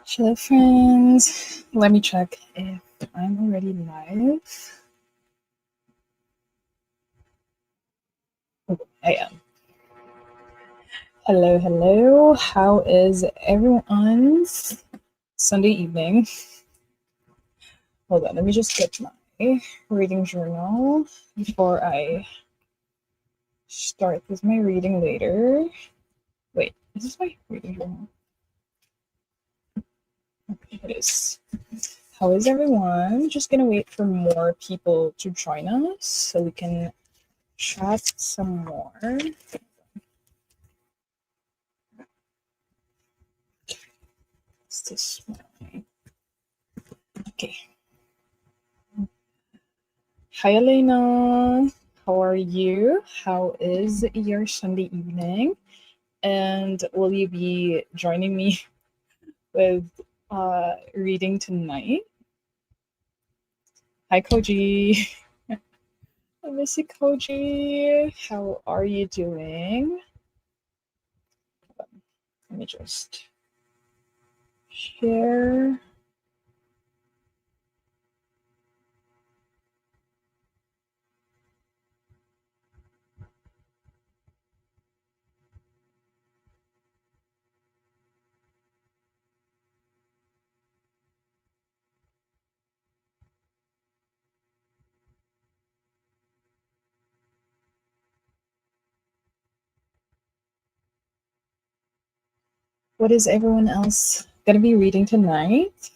Hello, friends. Let me check if I'm already live. Oh, I am. Hello, hello. How is everyone's Sunday evening? Hold on, let me just get my reading journal before I start with my reading later. Wait, is this my reading journal? Okay, it is. How is everyone? Just gonna wait for more people to join us so we can chat some more. What's this one? Okay. Hi, Elena. How are you? How is your Sunday evening? And will you be joining me with reading tonight? Hi, Koji. I miss you, Koji. How are you doing? Let me just share. What is everyone else going to be reading tonight?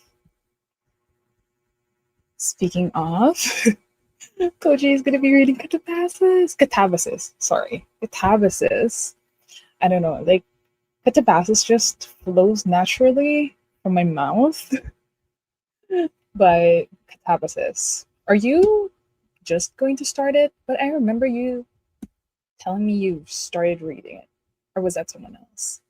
Speaking of, Koji is going to be reading Catabasis. I don't know, like, Catabasis just flows naturally from my mouth, but Catabasis. Are you just going to start it? But I remember you telling me you started reading it. Or was that someone else?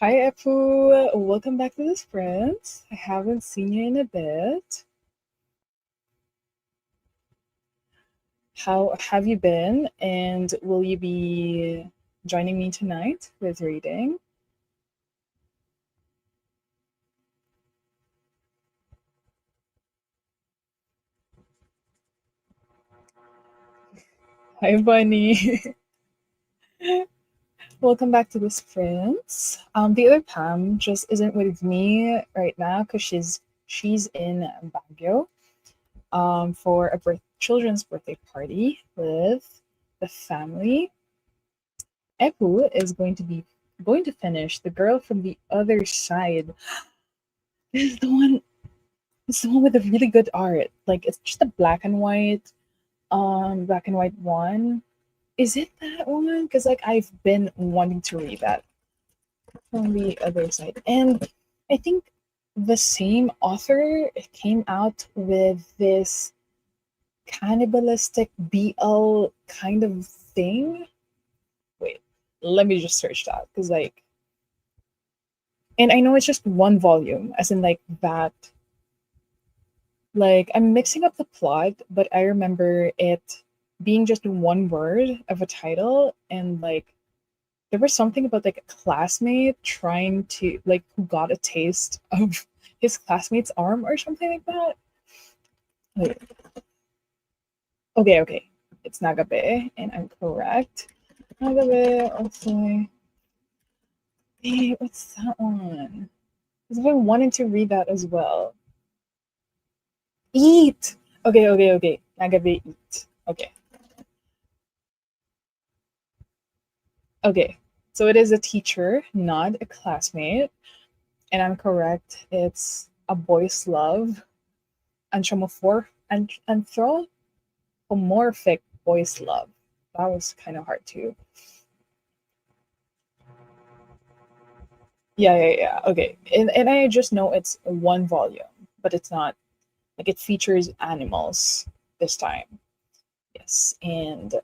Hi, Epu. Welcome back to the Sprints. I haven't seen you in a bit. How have you been? And will you be joining me tonight with reading? Hi, Bunny. Welcome back to the Sprints. The other Pam just isn't with me right now because she's in Baguio for a children's birthday party with the family. Epu is going to finish The Girl from the Other Side. This is the one. This is the one with the really good art. Like, it's just a black and white one. Is it that one? Because like I've been wanting to read that from the other side, and I think the same author came out with this cannibalistic BL kind of thing. Wait, let me just search that because like, and I know it's just one volume, as in like that. Like, I'm mixing up the plot, but I remember it being just one word of a title, and like there was something about like a classmate trying to like who got a taste of his classmate's arm or something like that. Wait. Okay. It's Nagabe, and I'm correct. Nagabe, also. Hey, what's that one? Because I've been wanting to read that as well. Eat! Okay. Nagabe, eat. Okay. So it is a teacher, not a classmate. And I'm correct. It's a boy's love. Anthropomorphic boy's love. That was kind of hard too. Yeah. Okay. And I just know it's one volume, but it's not like it features animals this time. Yes. And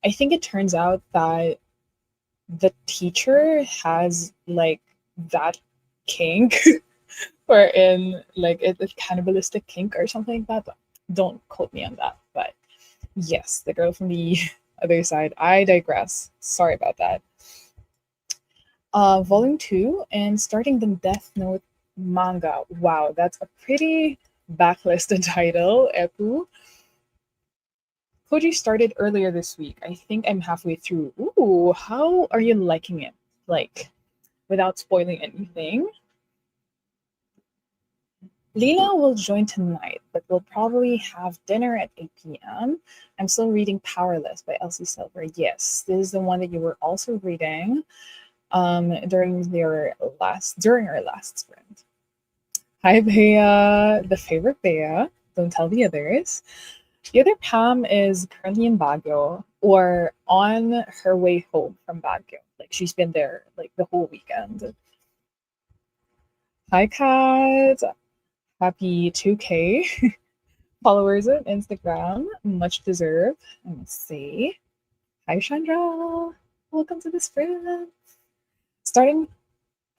I think it turns out that the teacher has like that kink wherein like it's cannibalistic kink or something like that. Don't quote me on that, but Yes, the girl from the other side. I digress. Sorry about that. Volume 2 and starting the Death Note manga. Wow, that's a pretty backlisted title, Epu. Koji started earlier this week. I think I'm halfway through. Ooh, how are you liking it? Like, without spoiling anything. Leela will join tonight, but we'll probably have dinner at 8 p.m. I'm still reading Powerless by Elsie Silver. Yes, this is the one that you were also reading during our last sprint. Hi Bea, the favorite Bea. Don't tell the others. The other Pam is currently in Baguio or on her way home from Baguio. Like she's been there like the whole weekend. Hi Kat. Happy 2K followers on Instagram. Much deserved, I must say. Hi Chandra. Welcome to the sprint. Starting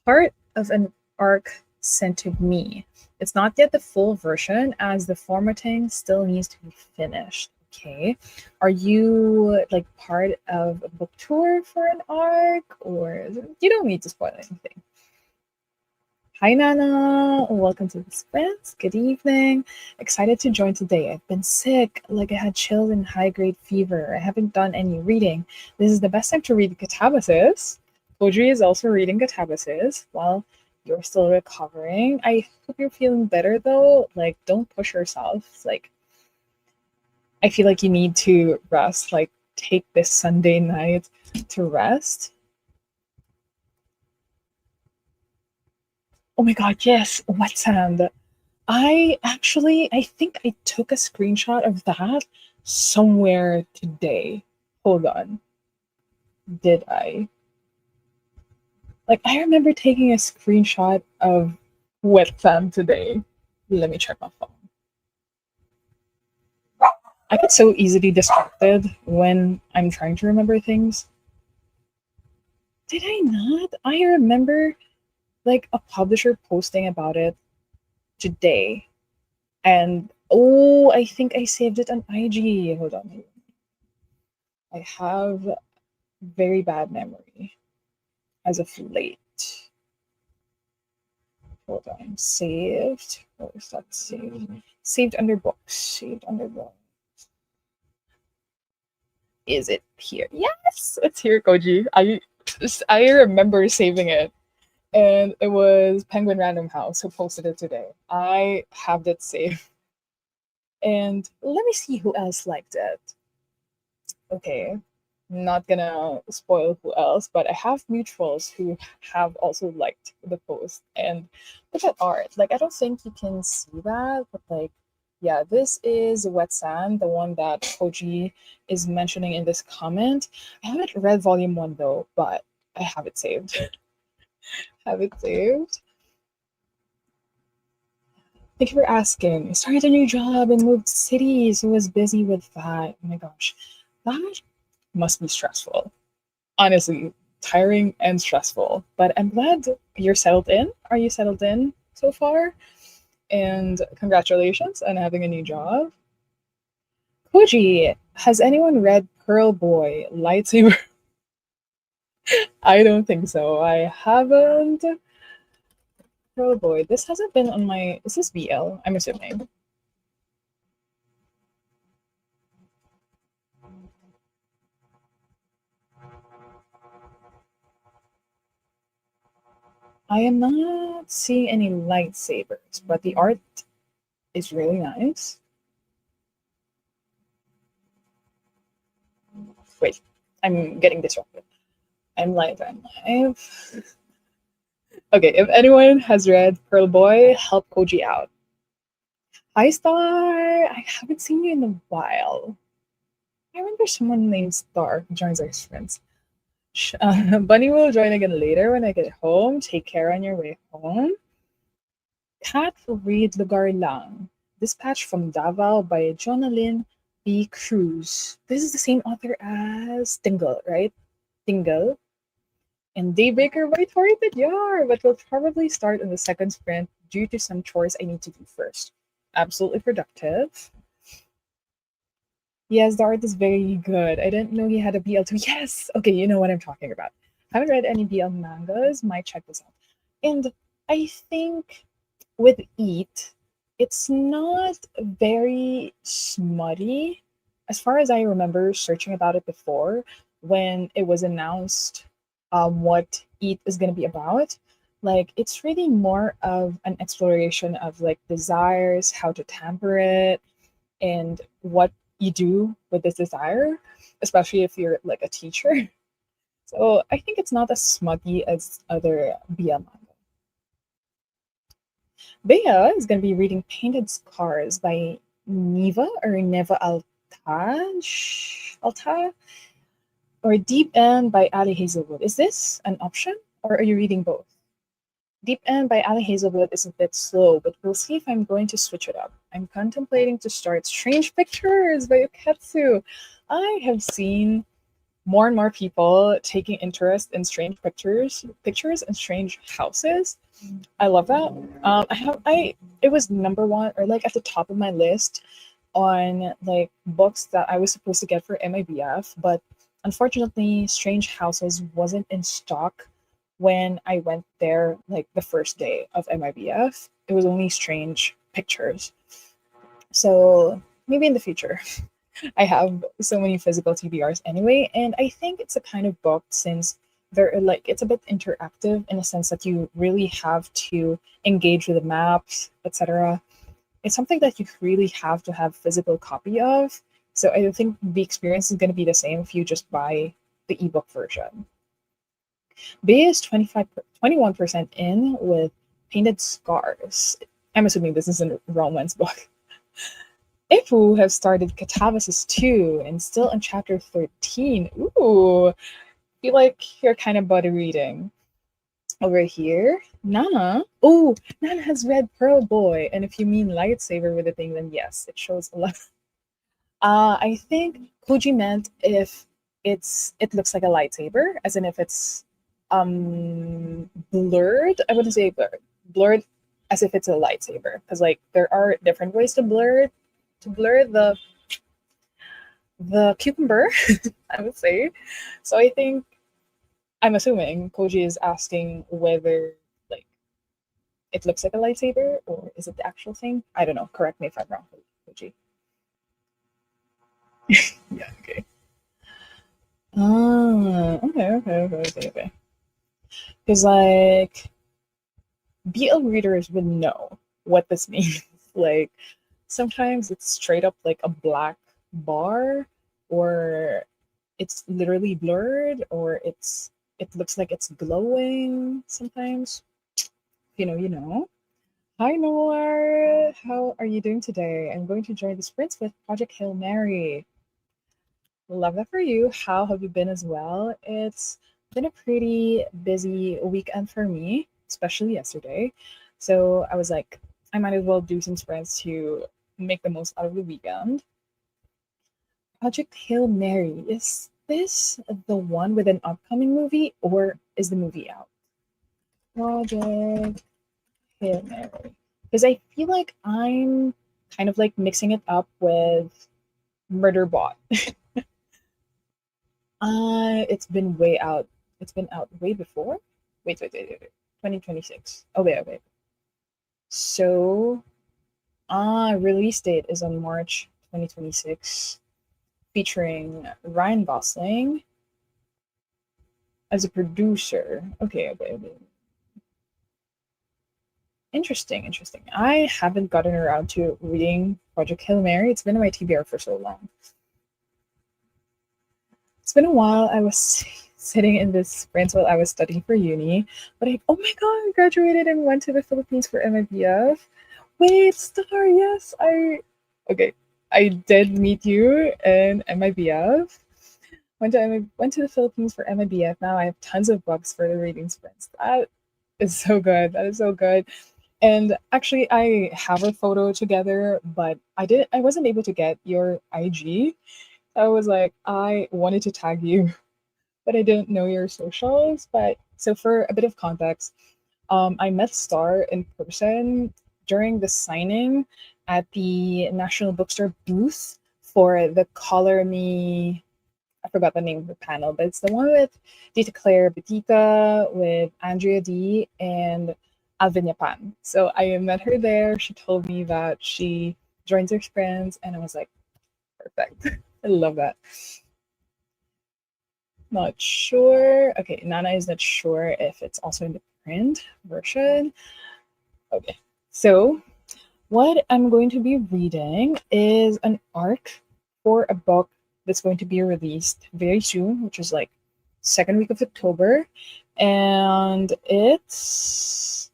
part of an arc sent to me. It's not yet the full version as the formatting still needs to be finished. Okay. Are you like part of a book tour for an arc or you don't need to spoil anything? Hi Nana, welcome to the sprint. Good evening. Excited to join today. I've been sick, like I had chills and high grade fever. I haven't done any reading. This is the best time to read Catabasis. Koji is also reading Catabasis while you're still recovering. I hope you're feeling better though. Like, don't push yourself. It's like, I feel like you need to rest. Like, take this Sunday night to rest. Oh my god, yes, wet sand. I think I took a screenshot of that somewhere today. Hold on. Did I? Like, I remember taking a screenshot of wet sand today. Let me check my phone. I get so easily distracted when I'm trying to remember things. Did I not? I remember like a publisher posting about it today. And oh, I think I saved it on IG. Hold on. I have very bad memory as of late. Hold on. Saved. Where is that saved? Saved under books. Saved under books. Is it here? Yes, it's here, Koji. I remember saving it. And it was Penguin Random House who posted it today. I have that saved. And let me see who else liked it. Okay, not gonna spoil who else, but I have mutuals who have also liked the post. And look at art. Like, I don't think you can see that, but like, yeah, this is Wet Sand, the one that Koji is mentioning in this comment. I haven't read volume 1 though, but I have it saved. Have it saved. Thank you for asking. I started a new job and moved cities. I was busy with that. Oh my gosh, that must be stressful. Honestly, tiring and stressful. But I'm glad you're settled in. Are you settled in so far? And congratulations on having a new job. Koji, has anyone read Pearl Boy Lightsaber? I don't think so. I haven't. Pearl Boy. This hasn't been on my. Is this BL? I'm assuming. I am not seeing any lightsabers, but the art is really nice. Wait, I'm getting disrupted. I'm live. Okay, if anyone has read Pearl Boy, help Koji out. Hi, Star! I haven't seen you in a while. I remember someone named Star who joins our sprints. Bunny will join again later when I get home. Take care on your way home. Cat will read Lugar Lang. Dispatch from Davao by Jonalyn B. Cruz. This is the same author as Tingle, right? Tingle. And Daybreaker by Tori Yar, but will probably start in the second sprint due to some chores I need to do first. Absolutely productive. Yes, the art is very good. I didn't know he had a BL too. Yes! Okay, you know what I'm talking about. Haven't read any BL mangas, might check this out. And I think with Eat, it's not very smutty. As far as I remember searching about it before, when it was announced what Eat is going to be about, like it's really more of an exploration of like desires, how to temper it, and what you do with this desire, especially if you're like a teacher. So I think it's not as smutty as other BL manga. Bea is going to be reading Painted Scars by Neva Alta, or Deep End by Ali Hazelwood. Is this an option, or are you reading both? Deep End by Ali Hazelwood is a bit slow, but we'll see if I'm going to switch it up. I'm contemplating to start Strange Pictures by Uketsu. I have seen more and more people taking interest in strange pictures and strange houses. I love that. I it was number one or like at the top of my list on like books that I was supposed to get for MIBF, but unfortunately, Strange Houses wasn't in stock when I went there like the first day of MIBF. It was only Strange Pictures. So maybe in the future. I have so many physical TBRs anyway, and I think it's a kind of book since they're like it's a bit interactive in a sense that you really have to engage with the maps, etc. It's something that you really have to have physical copy of. So I think the experience is going to be the same if you just buy the ebook version. B is 21% in with Painted Scars. I'm assuming this is a romance book. Ifu have started Catabasis 2 and still on chapter 13. Ooh, feel like you're kind of buddy reading. Over here, Nana. Oh, Nana has read Pearl Boy, and if you mean lightsaber with the thing, then yes, it shows a lot. I think Koji meant if it looks like a lightsaber, as in if it's blurred. I wouldn't say blurred. Blurred as if it's a lightsaber, because like there are different ways to blur the cucumber, I would say. So I think I'm assuming Koji is asking whether like it looks like a lightsaber or is it the actual thing? I don't know. Correct me if I'm wrong, Koji. Yeah, okay. Okay. Because like BL readers would know what this means. Like sometimes it's straight up like a black bar, or it's literally blurred, or it looks like it's glowing sometimes. You know. Hi Noir, how are you doing today? I'm going to join the sprints with Project Hail Mary. Love that for you. How have you been as well? It's been a pretty busy weekend for me, especially yesterday. So I was like, I might as well do some sprints to make the most out of the weekend. Project Hail Mary, is this the one with an upcoming movie or is the movie out? Project Hail Mary. Because I feel like I'm kind of like mixing it up with Murderbot. It's been way out. It's been out way before. Wait. 2026. Okay. So, release date is on March 2026, featuring Ryan Gosling as a producer. Okay. Interesting. I haven't gotten around to reading Project Hail Mary. It's been on my TBR for so long. It's been a while. I was sitting in this sprint while I was studying for uni, but oh my god, I graduated and went to the Philippines for MIBF. Wait, Star, yes, okay. I did meet you in MIBF. Went to the Philippines for MIBF. Now I have tons of books for the reading sprints. That is so good. That is so good. And actually, I have a photo together, but I wasn't able to get your IG. I was like, I wanted to tag you, but I didn't know your socials. But so for a bit of context, I met Star in person during the signing at the National Bookstore booth for the Color Me. I forgot the name of the panel, but it's the one with Dita Claire Batika, with Andrea D, and Alvin Yapan. So I met her there. She told me that she joins her friends, and I was like, perfect. I love that. Not sure. Okay, Nana is not sure if it's also in the print version. Okay, so what I'm going to be reading is an arc for a book that's going to be released very soon, which is like second week of October. And it's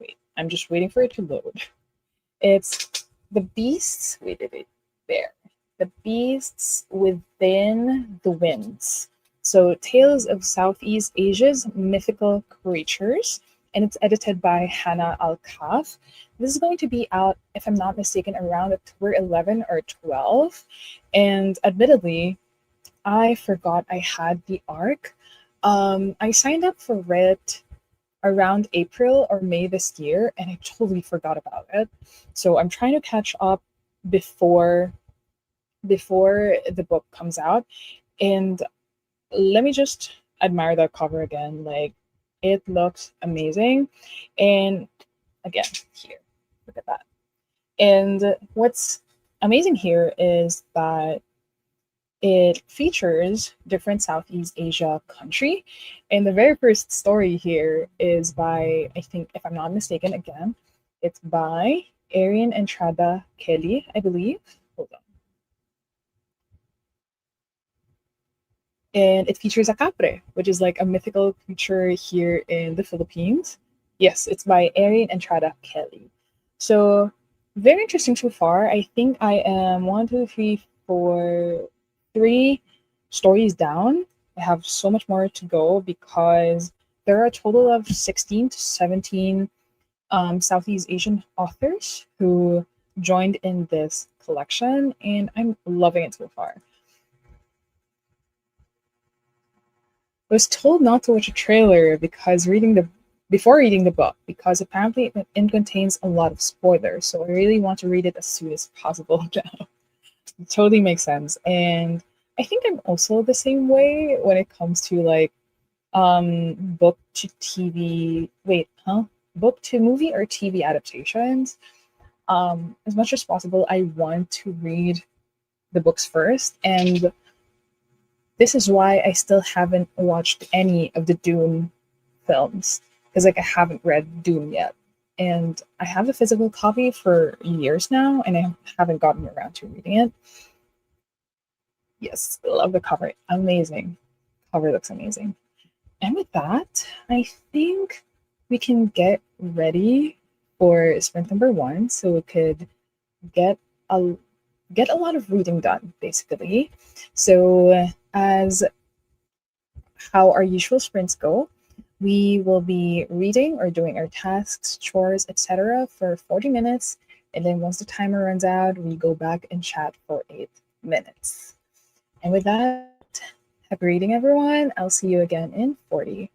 wait, I'm just waiting for it to load. It's The Beasts. Wait, there. The Beasts Within the Winds. So, Tales of Southeast Asia's Mythical Creatures, and it's edited by Hannah Al-Kaf. This is going to be out, if I'm not mistaken, around October 11 or 12. And admittedly, I forgot I had the arc. I signed up for it around April or May this year, and I totally forgot about it. So I'm trying to catch up before the book comes out. And let me just admire that cover again. Like, it looks amazing. And again, here, look at that. And what's amazing here is that it features different Southeast Asia country. And the very first story here is by, I think, if I'm not mistaken, again, it's by Arian Entrada Kelly, I believe. Hold on. And it features a capre, which is like a mythical creature here in the Philippines. Yes, it's by Arian Entrada Kelly. So very interesting so far. I think I am 3 stories down. I have so much more to go because there are a total of 16 to 17 Southeast Asian authors who joined in this collection, and I'm loving it so far. I was told not to watch a trailer because before reading the book, because apparently it contains a lot of spoilers. So I really want to read it as soon as possible now. It totally makes sense. And I think I'm also the same way when it comes to like book to TV book to movie or TV adaptations. As much as possible, I want to read the books first, and this is why I still haven't watched any of the Dune films, because like I haven't read Dune yet. And I have a physical copy for years now, and I haven't gotten around to reading it. Yes, I love the cover. Amazing. Cover looks amazing. And with that, I think we can get ready for sprint number 1, so we could get a get a lot of reading done, basically. So as how our usual sprints go, we will be reading or doing our tasks, chores, etc. for 40 minutes. And then once the timer runs out, we go back and chat for 8 minutes. And with that, happy reading, everyone. I'll see you again in 40.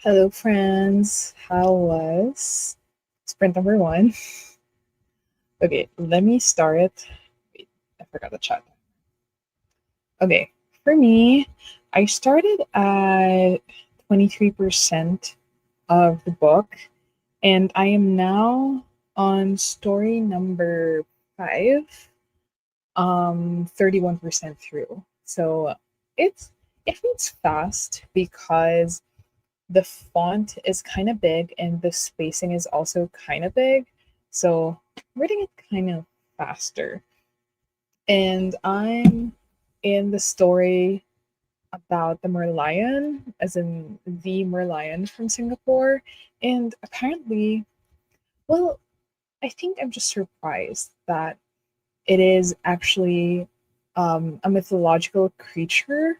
Hello, friends. How was sprint number one? Okay, let me start. Wait, I forgot the chat. Okay, for me, I started at 23% of the book, and I am now on story number 5, 31% through. So it's it reads fast because the font is kind of big and the spacing is also kind of big. So I'm reading it kind of faster. And I'm in the story about the merlion, as in the merlion from Singapore. And apparently, well, I think I'm just surprised that it is actually a mythological creature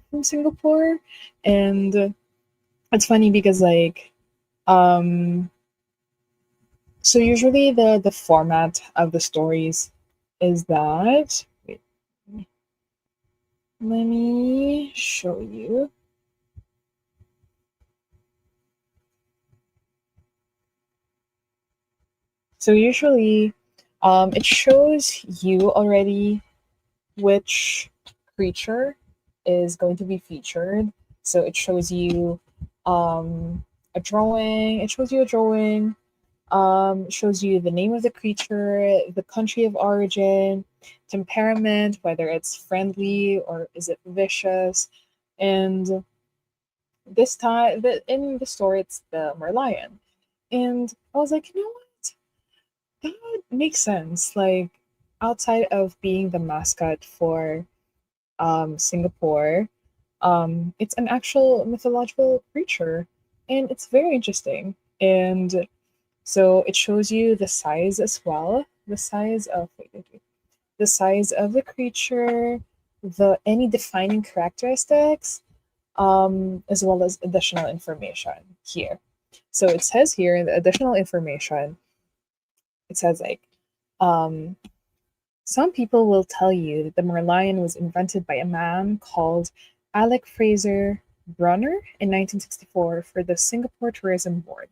from Singapore. And it's funny because, like, um, so usually the format of the stories is that, wait, let me show you. So usually it shows you already which creature is going to be featured. So it shows you a drawing. It shows you a drawing. Shows you the name of the creature, the country of origin, temperament, whether it's friendly or is it vicious, and this time, in the story, it's the merlion. And I was like, you know what? That makes sense. Like, outside of being the mascot for Singapore, it's an actual mythological creature, and it's very interesting. And so it shows you the size as well, the size of the size of the creature, the any defining characteristics, as well as additional information here. So it says here in the additional information, it says like, um, some people will tell you that the merlion was invented by a man called Alec Fraser Brunner in 1964 for the Singapore Tourism Board.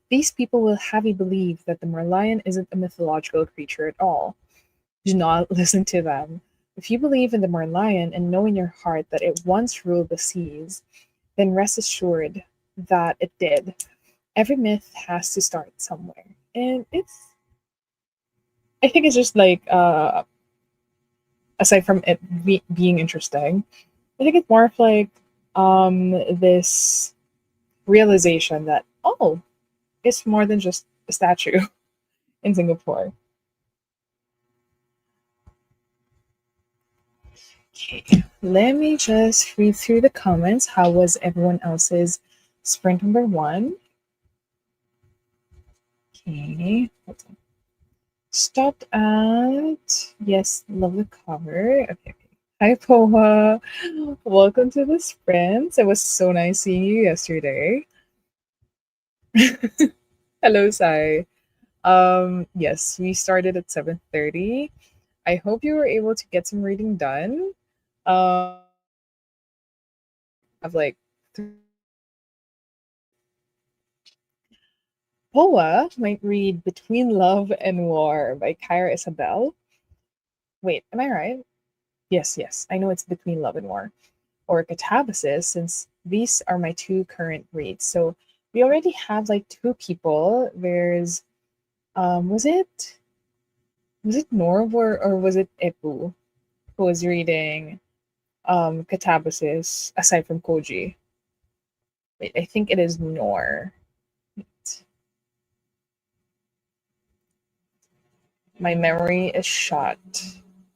These people will have you believe that the merlion isn't a mythological creature at all. Do not listen to them. If you believe in the merlion and know in your heart that it once ruled the seas, then rest assured that it did. Every myth has to start somewhere. And I think it's just like, aside from it being interesting, I think it's more of like this realization that, oh, it's more than just a statue in Singapore. Okay, let me just read through the comments. How was everyone else's sprint number one? Okay, hold on. Stopped at, yes, love the cover. Okay. Hi, Poha. Welcome to the sprint. It was so nice seeing you yesterday. Hello, Sai. Yes, we started at 7:30. I hope you were able to get some reading done. Of like Poa might read Between Love and War by Kyra Isabel. Wait, am I right? Yes, yes. I know it's Between Love and War. Or Catabasis, since these are my two current reads. So we already have like two people. There's was it Norv or was it Epu who was reading Catabasis aside from Koji? Wait, I think it is Nor. My memory is shot.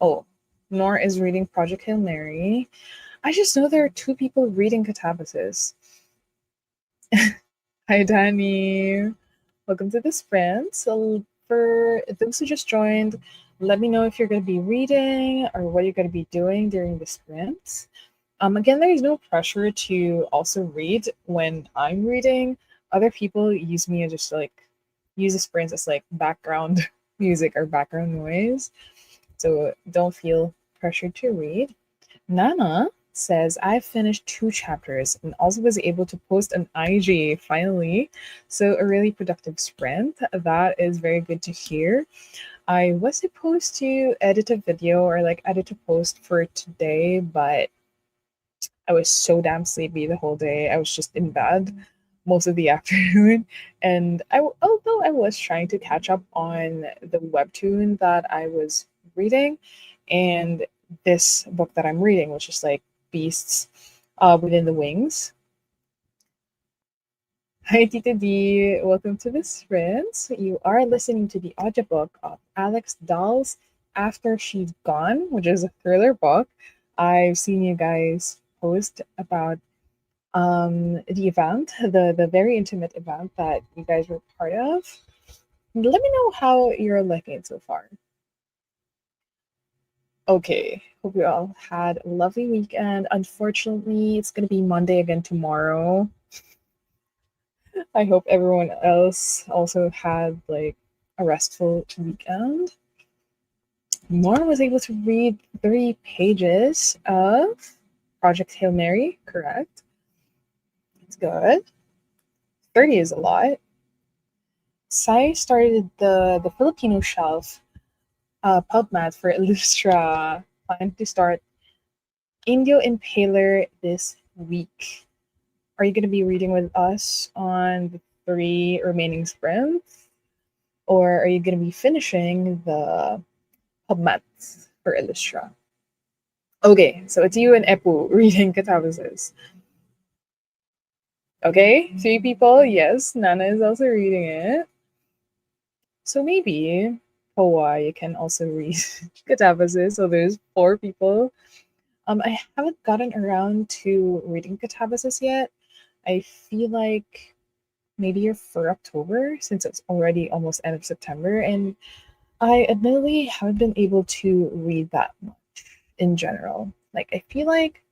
Oh, Nor is reading Project Hail Mary. I just know there are two people reading Catabasis. Hi, Danny. Welcome to the sprint. So, for those who just joined, let me know if you're going to be reading or what you're going to be doing during the sprint. Again, there is no pressure to also read when I'm reading. Other people use me as just like use the sprints as like background music or background noise. So don't feel pressured to read. Nana, says, I finished 2 chapters and also was able to post an IG finally. So, a really productive sprint. That is very good to hear. I was supposed to edit a video or like edit a post for today, but I was so damn sleepy the whole day. I was just in bed most of the afternoon. And although I was trying to catch up on the webtoon that I was reading and this book that I'm reading, which is like Beasts Within the Wings. Hi, Tita D. Welcome to this, friends. You are listening to the audiobook of Alex Dahl's After She's Gone, which is a thriller book. I've seen you guys post about the event, the very intimate event that you guys were part of. Let me know how you're liking it so far. Okay, hope you all had a lovely weekend. Unfortunately, it's gonna be Monday again tomorrow. I hope everyone else also had like a restful weekend. Nora was able to read 3 pages of Project Hail Mary, correct? It's good. 30 is a lot. Sai started the Filipino shelf PubMed for Illustra. Plan to start Indio Impaler this week. Are you going to be reading with us on the 3 remaining sprints? Or are you going to be finishing the PubMed for Illustra? Okay, so it's you and Epu reading Catabasis. Okay, 3 people. Yes, Nana is also reading it. So maybe Poa, you can also read Catabasis. So there's 4 people. I haven't gotten around to reading Catabasis yet. I feel like maybe for October, since it's already almost end of September, and I admittedly haven't been able to read that much in general. Like I feel like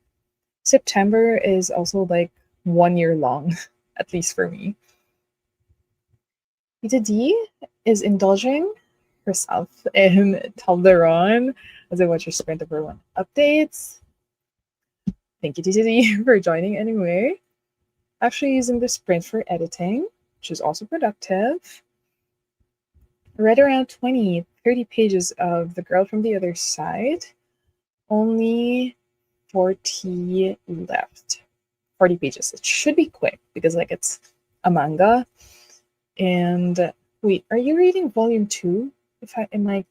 September is also like 1 year long, at least for me. Tita D is indulging herself in Toblerone as I watch your Sprint of One updates. Thank you, Tita D, for joining anyway. Actually using the Sprint for editing, which is also productive. Read around 20, 30 pages of The Girl from the Other Side. Only 40 left. 40 pages. It should be quick because like it's a manga. And wait, are you reading volume 2? If I am I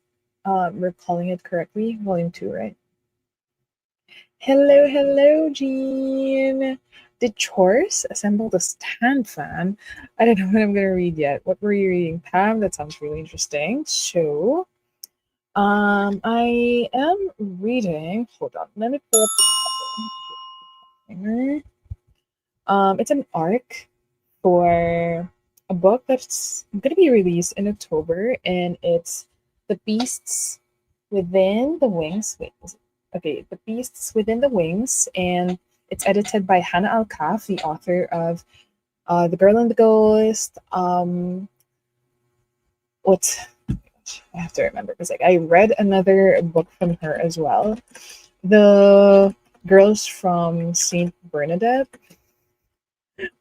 recalling it correctly? Volume 2, right? Hello, hello, Jean. Did Chores assemble the stand fan? I don't know what I'm gonna read yet. What were you reading, Pam? That sounds really interesting. So, I am reading. Hold on, let me pull up the cover. It's an arc for a book that's gonna be released in October, and it's The Beasts Within the Wings. Wait, okay, The Beasts Within the Wings, and it's edited by Hannah Alkaf, the author of The Girl and the Ghost. What I have to remember because like I read another book from her as well, The Girls from Saint Bernadette.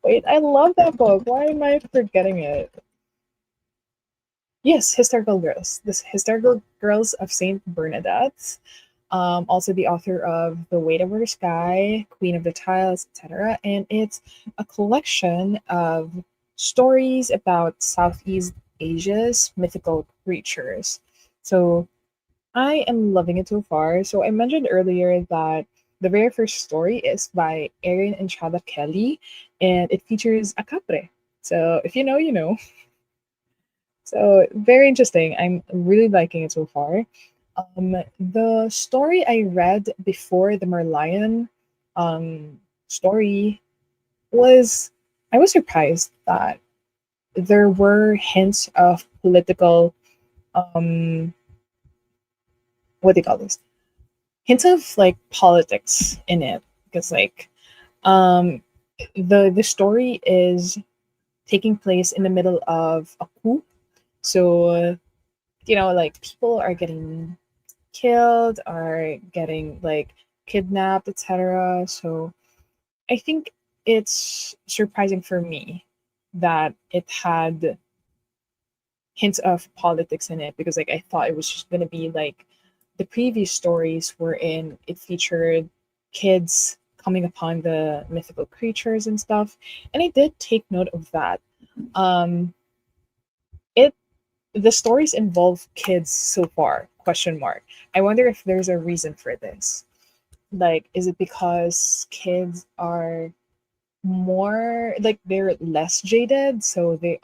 Wait, I love that book. Why am I forgetting it? Yes, Hysterical Girls. This Hysterical Girls of Saint Bernadette. Also the author of The Weight of Her Sky, Queen of the Tiles, etc. And it's a collection of stories about Southeast Asia's mythical creatures. So I am loving it so far. So I mentioned earlier that the very first story is by Erin and Chada Kelly, and it features a capre. So if you know, you know. So very interesting. I'm really liking it so far. The story I read before the Merlion story was I was surprised that there were hints of political what do you call this? Hints of like politics in it because like um the story is taking place in the middle of a coup. So you know like people are getting killed, are getting like kidnapped, etc. So I think it's surprising for me that it had hints of politics in it, because like I thought it was just gonna be like the previous stories wherein it featured kids coming upon the mythical creatures and stuff. And I did take note of that. Um it the stories involve kids so far, question mark. I wonder if there's a reason for this. Like, is it because kids are more like they're less jaded, so they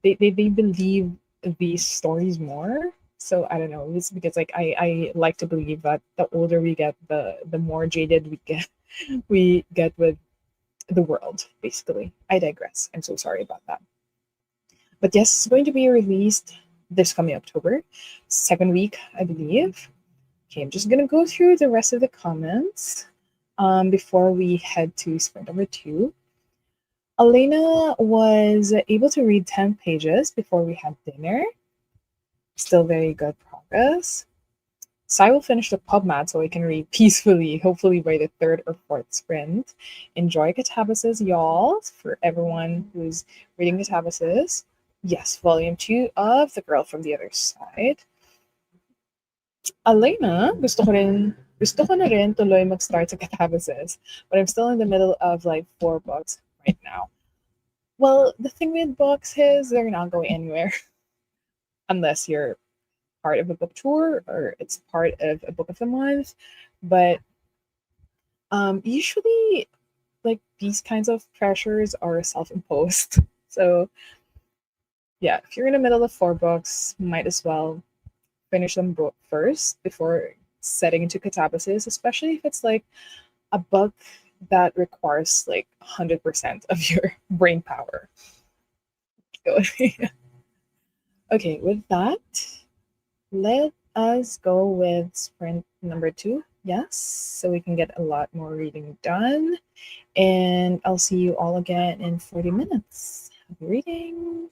believe these stories more? So I don't know. It's because like I like to believe that the older we get, the more jaded we get with the world, basically. I digress. I'm so sorry about that. But yes, it's going to be released this coming October, second week, I believe. Okay, I'm just gonna go through the rest of the comments before we head to sprint number two. Elena was able to read 10 pages before we had dinner. Still very good progress. So I will finish the pub mat so I can read peacefully, hopefully by the third or fourth sprint. Enjoy Catabasis, y'all, for everyone who's reading Catabasis. Yes, volume 2 of The Girl from the Other Side. Elena, gusto ko na rin tuloy mag-start sa Catabasis, but I'm still in the middle of like 4 books right now. Well, the thing with books is they're not going anywhere unless you're part of a book tour or it's part of a book of the month. But usually, like these kinds of pressures are self-imposed. So yeah, if you're in the middle of 4 books, might as well finish them both first before setting into catabasis, especially if it's like a book that requires like 100% of your brain power. Okay, with that, let us go with sprint number 2. Yes, so we can get a lot more reading done. And I'll see you all again in 40 minutes. Happy reading.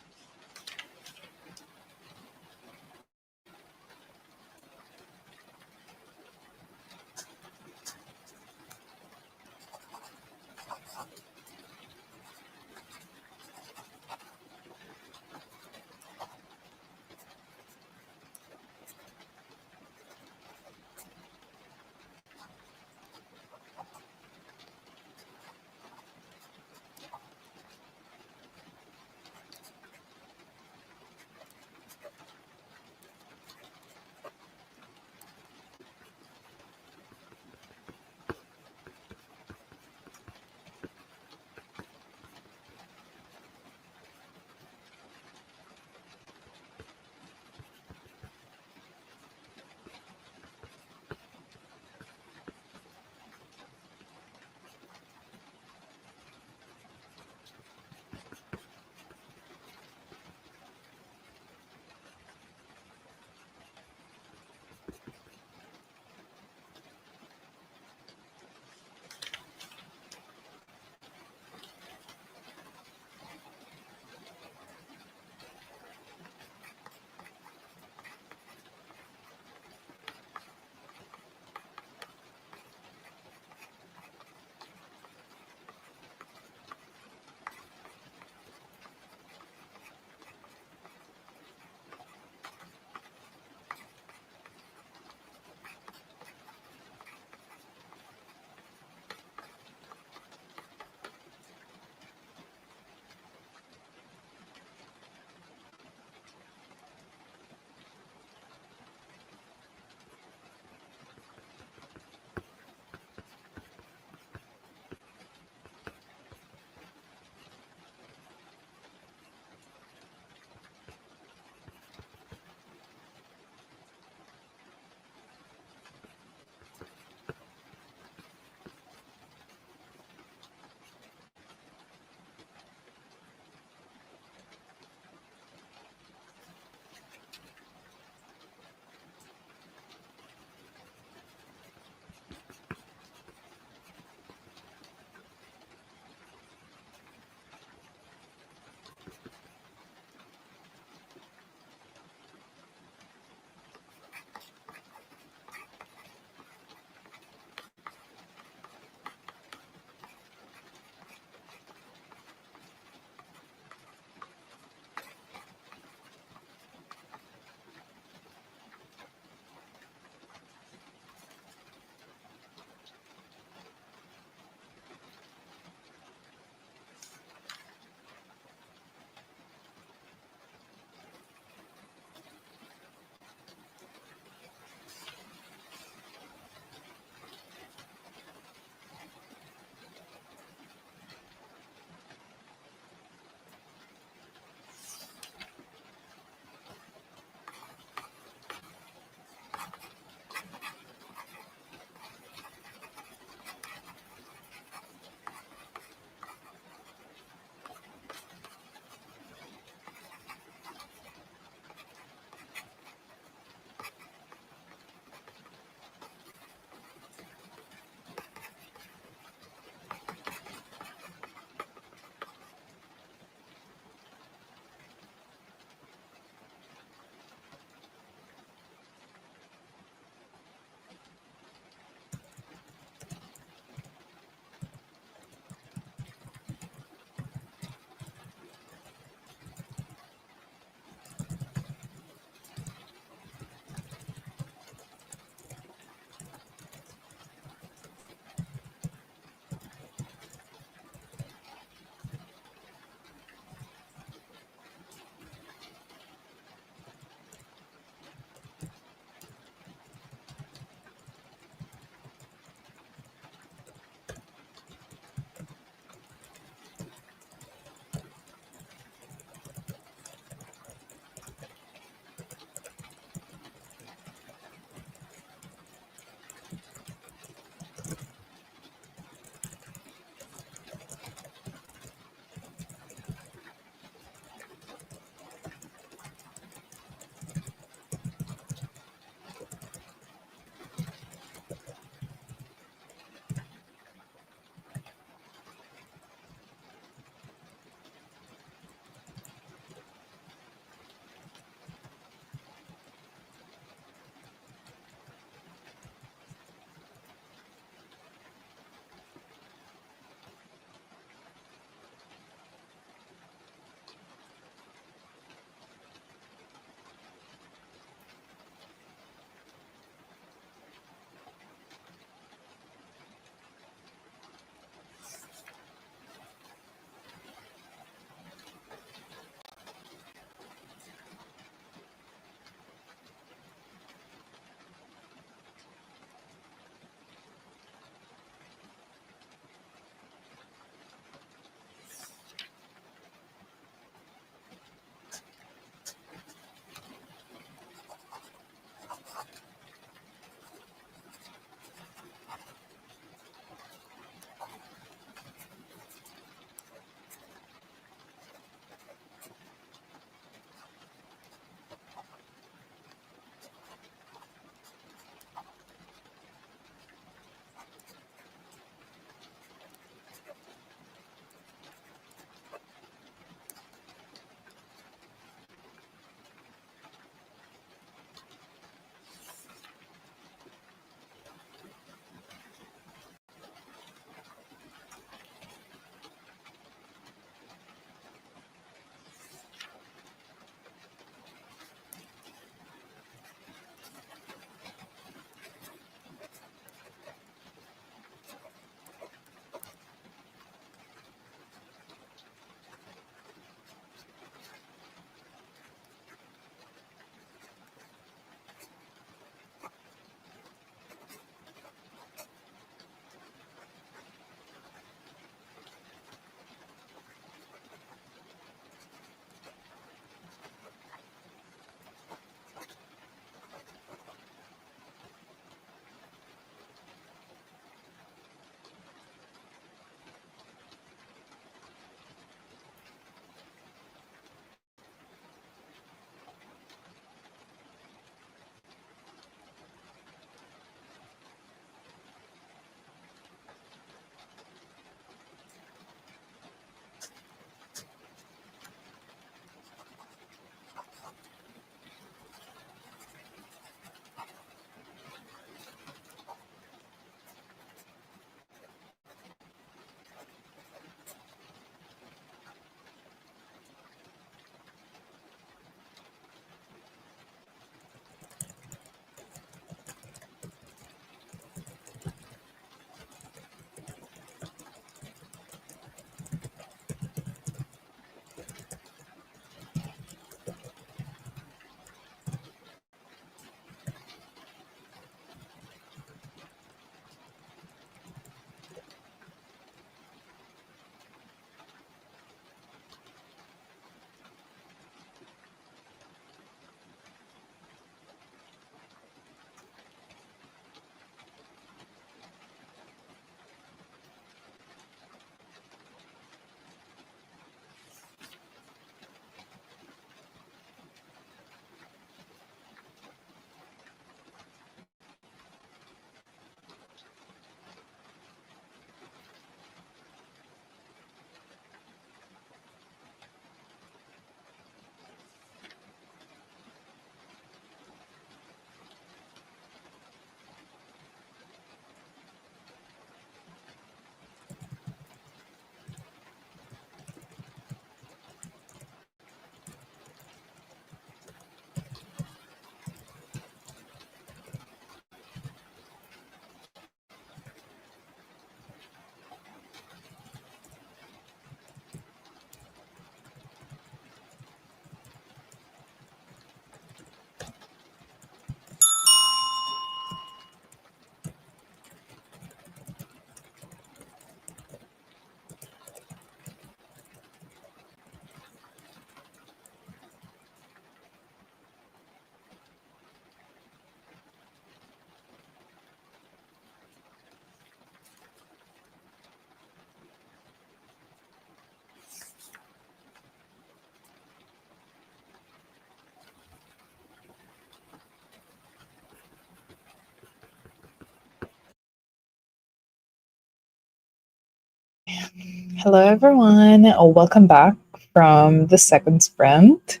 Hello, everyone. Welcome back from the second sprint.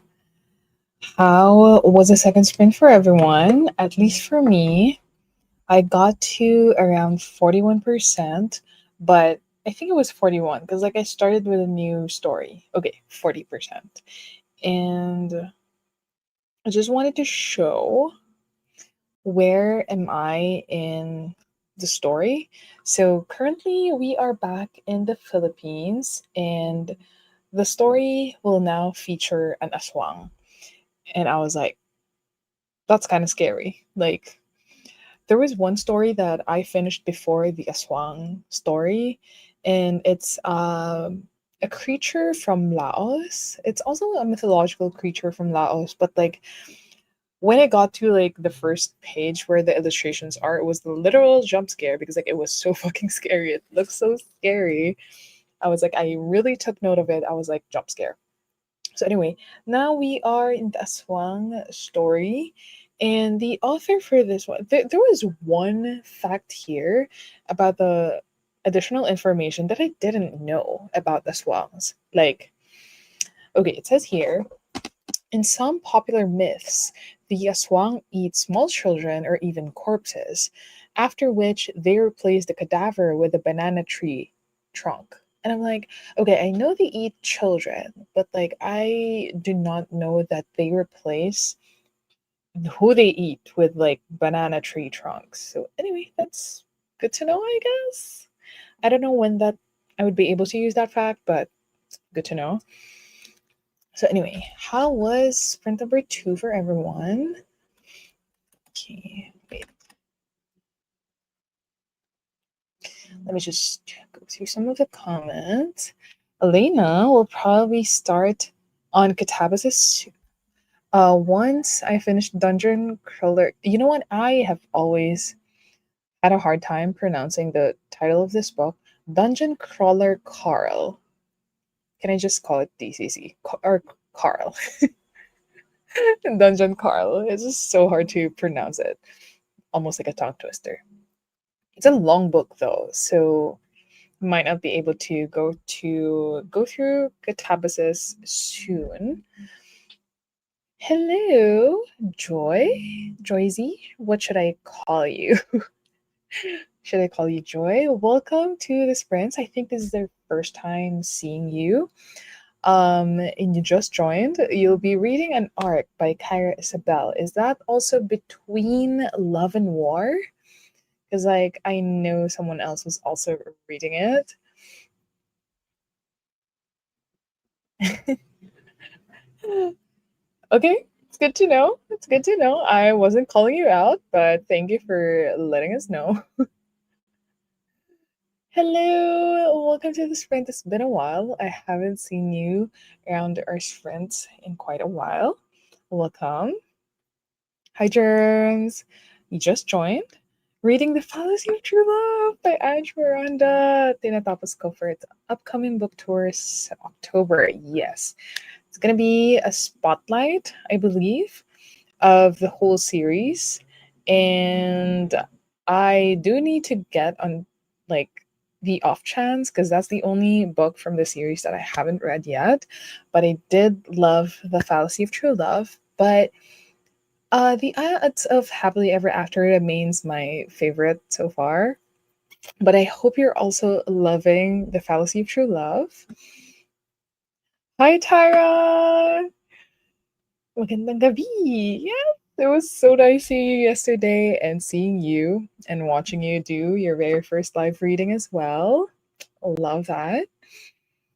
How was the second sprint for everyone? At least for me, I got to around 41%, but I think it was 41 because like I started with a new story. Okay, 40%. And I just wanted to show where am I in the story. So currently we are back in the Philippines and the story will now feature an aswang. And I was like, that's kind of scary. Like, there was one story that I finished before the aswang story, and it's a creature from Laos. It's also a mythological creature from Laos, but like when I got to like the first page where the illustrations are, it was the literal jump scare because like it was so fucking scary. It looks so scary. I was like, I really took note of it. I was like, jump scare. So anyway, now we are in the Aswang story, and the author for this one, there was one fact here about the additional information that I didn't know about Aswangs. Like, okay, it says here, in some popular myths, the Aswang eat small children or even corpses, after which they replace the cadaver with a banana tree trunk. And I'm like, okay, I know they eat children, but like I do not know that they replace who they eat with like banana tree trunks. So anyway, that's good to know, I guess. I don't know when that I would be able to use that fact, but good to know. So anyway, how was sprint number 2 for everyone? Okay, wait. Let me just go through some of the comments. Elena will probably start on Catabasis. Once I finished Dungeon Crawler, you know what? I have always had a hard time pronouncing the title of this book, Dungeon Crawler Carl. Can I just call it DCC or Carl? Dungeon Carl. It's just so hard to pronounce it, almost like a tongue twister. It's a long book though, so might not be able to go through Catabasis soon. Hello, Joy, Joyzy. What should I call you? Should I call you Joy? Welcome to the sprints. I think this is their first time seeing you. And you just joined. You'll be reading an arc by Kyra Isabel. Is that also between Love and War? Because like I know someone else was also reading it. Okay, it's good to know. It's good to know. I wasn't calling you out, but thank you for letting us know. Hello, welcome to the sprint. It's been a while. I haven't seen you around our sprint in quite a while. Welcome. Hi, Germs. You just joined. Reading The Fallacy of True Love by Ange Miranda. Tinatapos ko for its upcoming book tours October. Yes. It's going to be a spotlight, I believe, of the whole series. And I do need to get on like the off chance because that's the only book from the series that I haven't read yet. But I did love The Fallacy of True Love. But the odds of Happily Ever After remains my favorite so far. But I hope you're also loving The Fallacy of True Love. Hi, Tyra! Magandang gabi! Yes! It was so nice seeing you yesterday and seeing you and watching you do your very first live reading as well. Love that.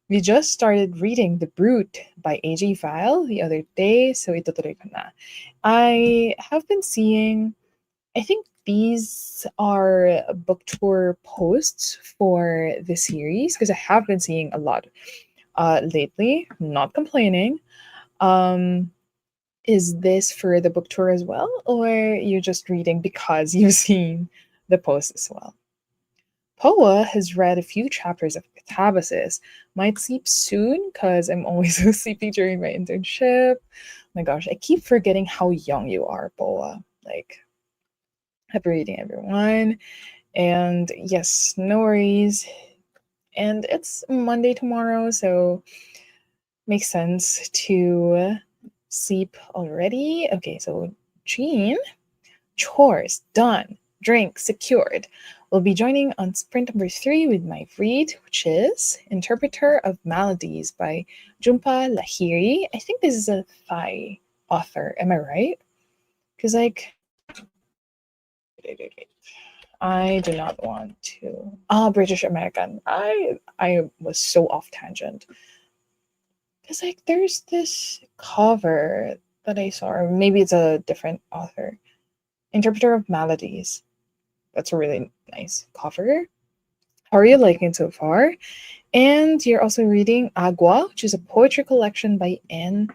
We just started reading The Brute by A.J. Vile the other day, so itutuloy ko na. I have been seeing, I think these are book tour posts for the series because I have been seeing a lot lately. Not complaining. Is this for the book tour as well, or you're just reading because you've seen the post as well? Poa has read a few chapters of Catabasis. Might sleep soon because I'm always so sleepy during my internship. Oh my gosh, I keep forgetting how young you are, Poa. Like, happy reading, everyone. And yes, no worries And it's Monday tomorrow, so makes sense to sleep already. Okay, so Jean, chores done, drink secured. We'll be joining on sprint number 3 with my read, which is Interpreter of Maladies by Jhumpa Lahiri. I think this is a Thai author. Am I right? Because I do not want to. British American. I was so off tangent. Because there's this cover that I saw, or maybe it's a different author. Interpreter of Maladies. That's a really nice cover. How are you liking it so far? And you're also reading Agua, which is a poetry collection by N.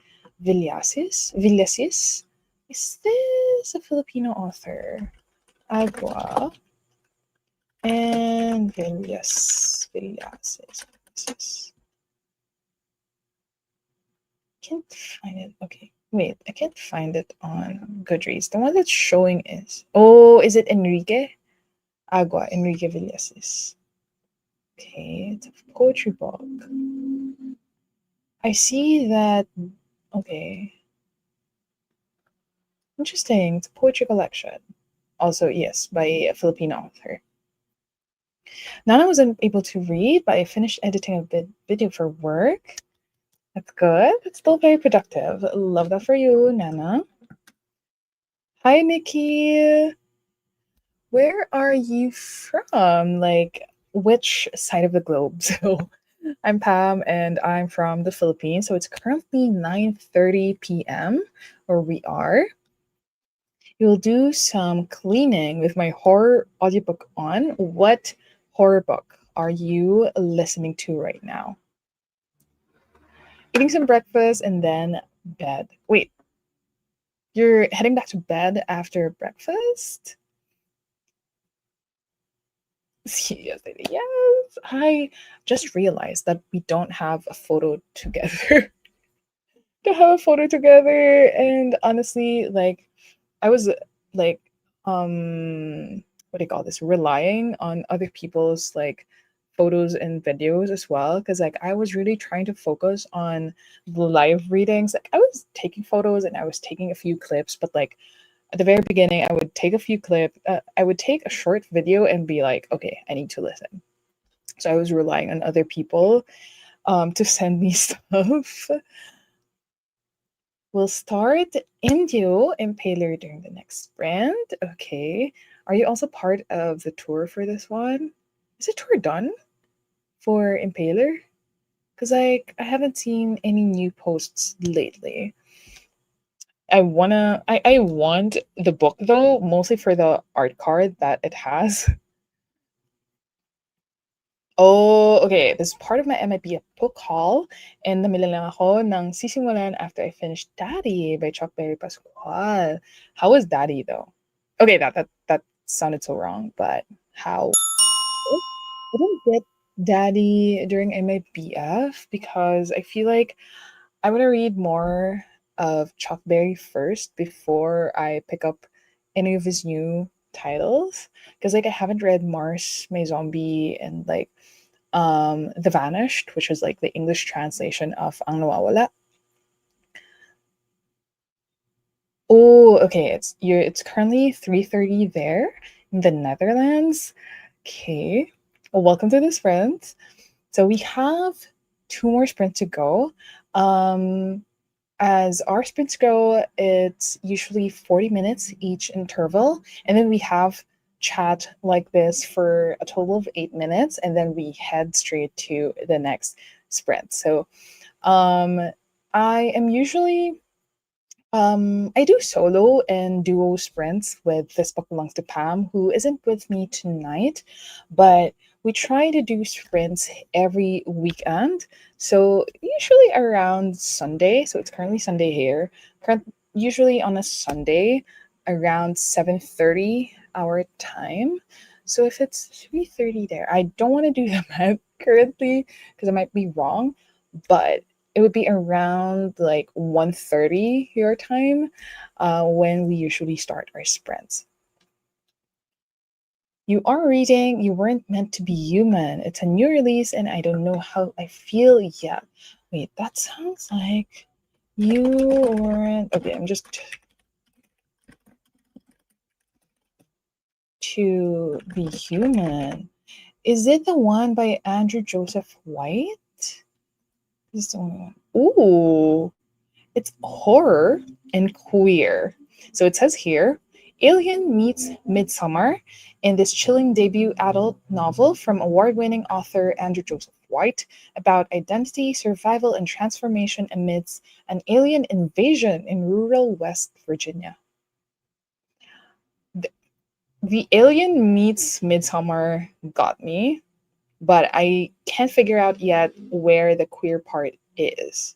Villasis. Villasis? Is this a Filipino author? Agua and Villasis. Can't find it. Okay. Wait, I can't find it on Goodreads. The one that's showing is... Oh, is it Enrique? Agua, Enrique Villasis. Okay, it's a poetry book. I see that... Okay. Interesting. It's a poetry collection. Also, yes, by a Filipino author. Nana wasn't able to read, but I finished editing a video for work. That's good. It's still very productive. Love that for you, Nana. Hi, Nikki. Where are you from? Like, which side of the globe? So, I'm Pam, and I'm from the Philippines. So it's currently 9:30 p.m. where we are. You'll do some cleaning with my horror audiobook on. What horror book are you listening to right now? Eating some breakfast and then bed. Wait, you're heading back to bed after breakfast? Yes, yes. I just realized that we don't have a photo together. To have a photo together, and honestly, like, I was like, what do you call this? Relying on other people's like photos and videos as well, because like I was really trying to focus on the live readings. Like I was taking photos and I was taking a few clips, but like at the very beginning, I would take a few clips. I would take a short video and be like, okay, I need to listen. So I was relying on other people to send me stuff. We'll start Indio Impaler during the next sprint. Okay. Are you also part of the tour for this one? Is the tour done for Impaler? Because like I haven't seen any new posts lately. I want the book though, mostly for the art card that it has. Oh, okay. This is part of my MIB book haul. And namili lang ako ng Sisimulan after I finished Daddy by Chuck Berry Pascual. How was Daddy though? Okay, that sounded so wrong, but how? I didn't get Daddy during MIBF because I feel like I want to read more of Chuck Berry first before I pick up any of his new titles. Because like I haven't read Mars, My Zombie, and like The Vanished, which is like the English translation of Ang Nawawala. Oh, okay. It's currently 3:30 there in the Netherlands. Okay. Well, welcome to this sprint. So we have 2 more sprints to go. As our sprints go, it's usually 40 minutes each interval, and then we have chat like this for a total of 8 minutes, and then we head straight to the next sprint. So I am usually I do solo and duo sprints with This Book Belongs to Pam, who isn't with me tonight, but we try to do sprints every weekend. So usually around Sunday. So it's currently Sunday here. Usually on a Sunday around 7:30 our time. So if it's 3:30 there, I don't want to do the math currently because I might be wrong, but it would be around like 1:30 your time when we usually start our sprints. You are reading You Weren't Meant to Be Human. It's a new release and I don't know how I feel yet. Wait, that sounds like You Weren't. Okay, I'm just to Be Human. Is it the one by Andrew Joseph White? This is the only one. Ooh, it's horror and queer. So it says here Alien meets Midsummer in this chilling debut adult novel from award winning author Andrew Joseph White about identity, survival, and transformation amidst an alien invasion in rural West Virginia. The Alien meets Midsummer got me, but I can't figure out yet where the queer part is.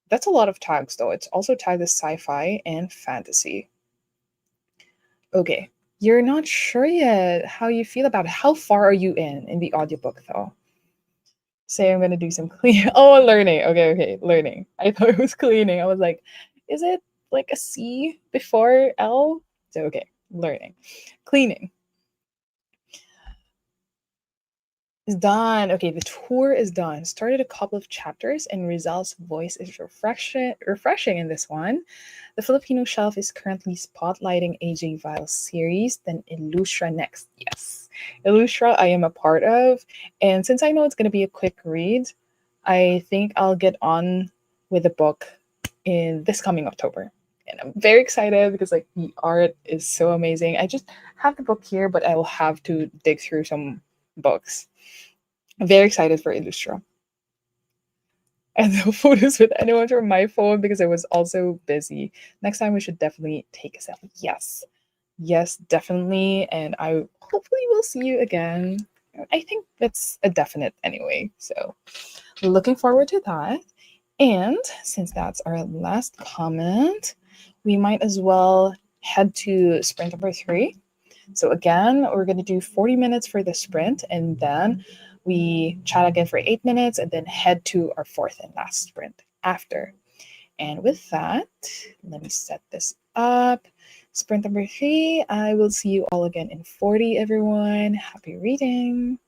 That's a lot of tags, though. It's also tagged as sci-fi and fantasy. Okay, you're not sure yet how you feel about it. How far are you in the audiobook, though? Say I'm gonna do some clean. Oh, learning. Okay, learning. I thought it was cleaning. I was like, is it like a C before L? So okay, learning, cleaning. Is done. Okay, the tour is done. Started a couple of chapters, and Rizal's voice is refreshing in this one. The Filipino shelf is currently spotlighting AJ Vile's series, then Illustra next. Yes, Illustra I am a part of, and since I know it's going to be a quick read, I think I'll get on with the book in this coming October. And I'm very excited because like the art is so amazing. I just have the book here, but I will have to dig through some books. I'm very excited for Illustra. And no photos with anyone from my phone because I was also busy. Next time we should definitely take a selfie. Yes. Yes, definitely. And I hopefully will see you again. I think that's a definite anyway. So looking forward to that. And since that's our last comment, we might as well head to sprint number 3. So again, we're going to do 40 minutes for the sprint, and then we chat again for 8 minutes, and then head to our fourth and last sprint after. And with that, let me set this up. Sprint number 3, I will see you all again in 40, everyone. Happy reading.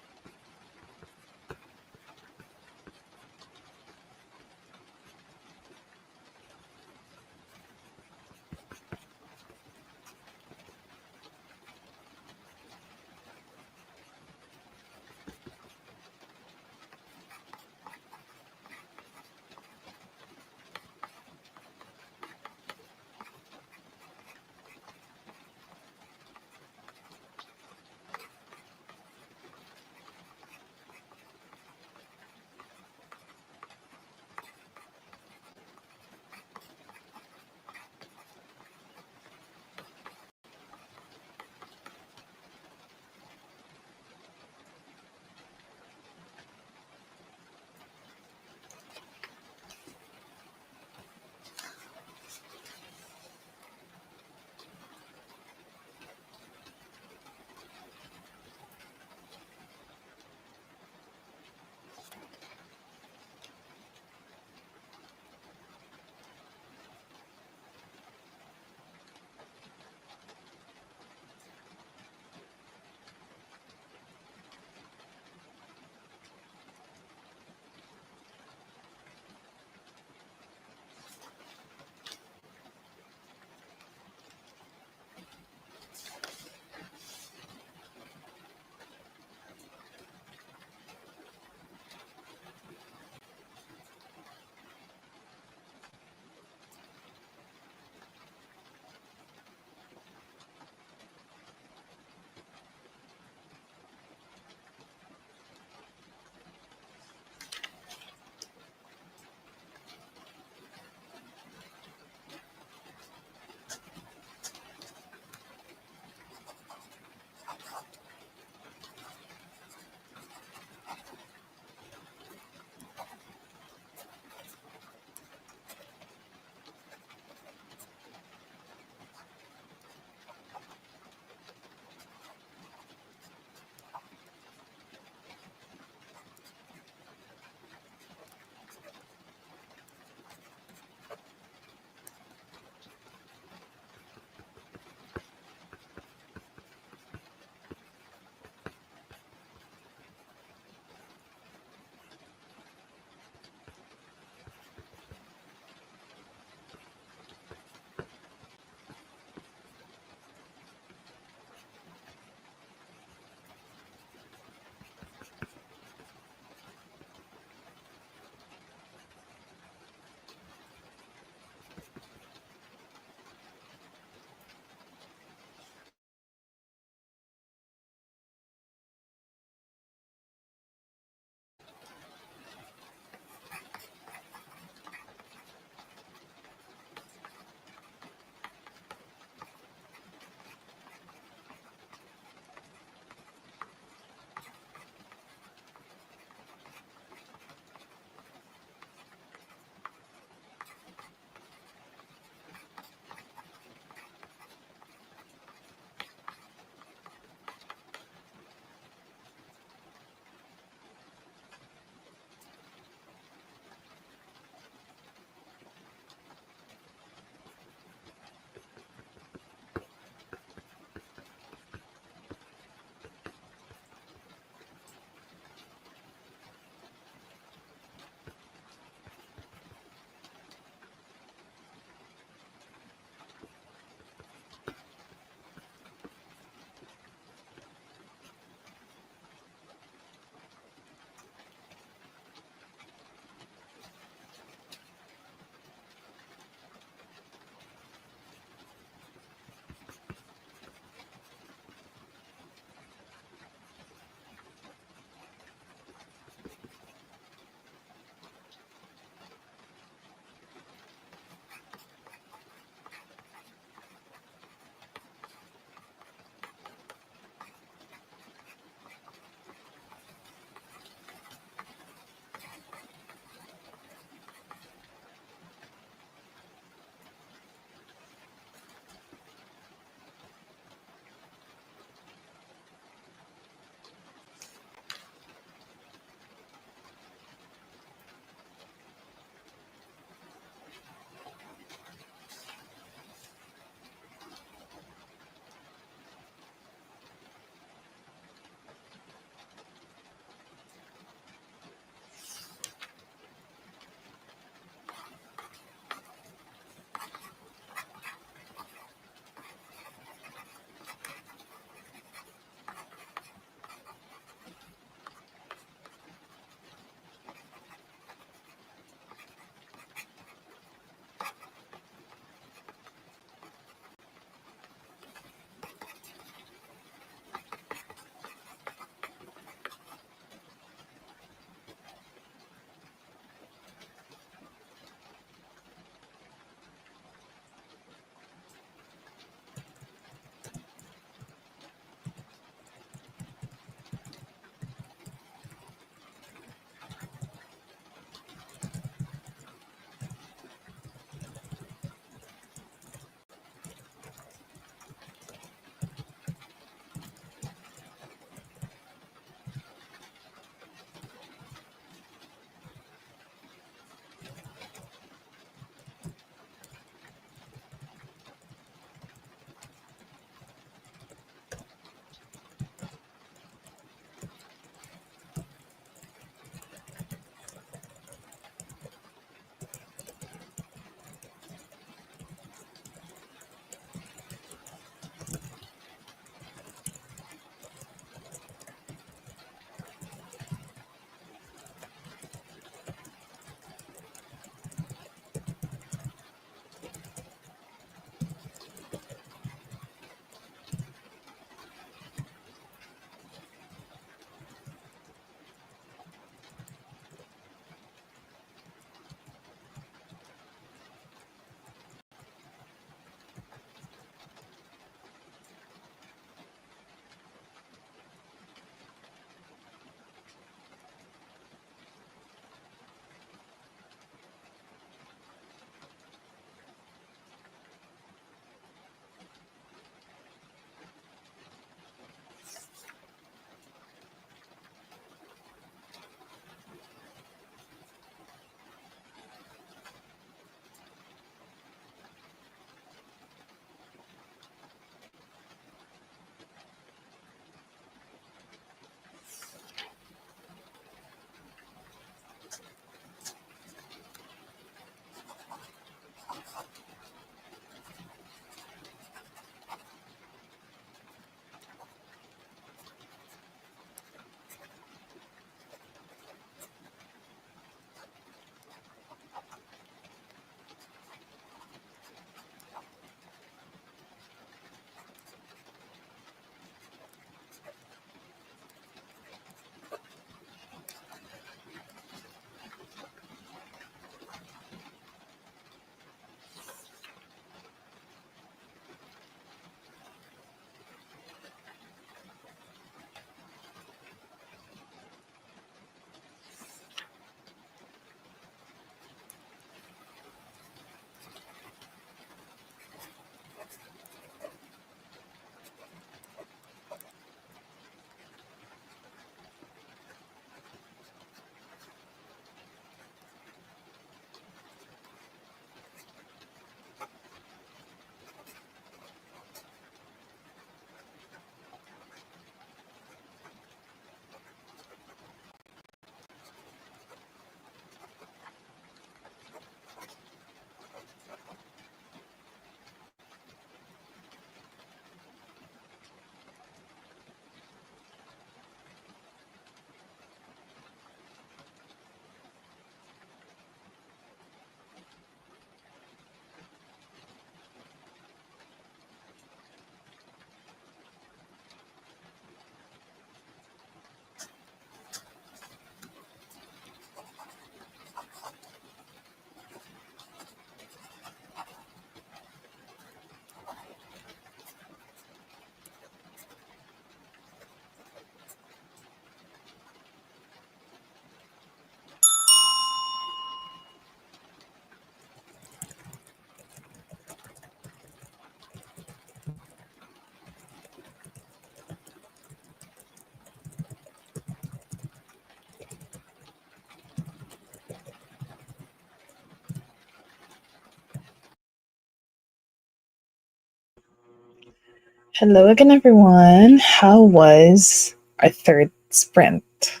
Hello again, everyone. How was our third sprint?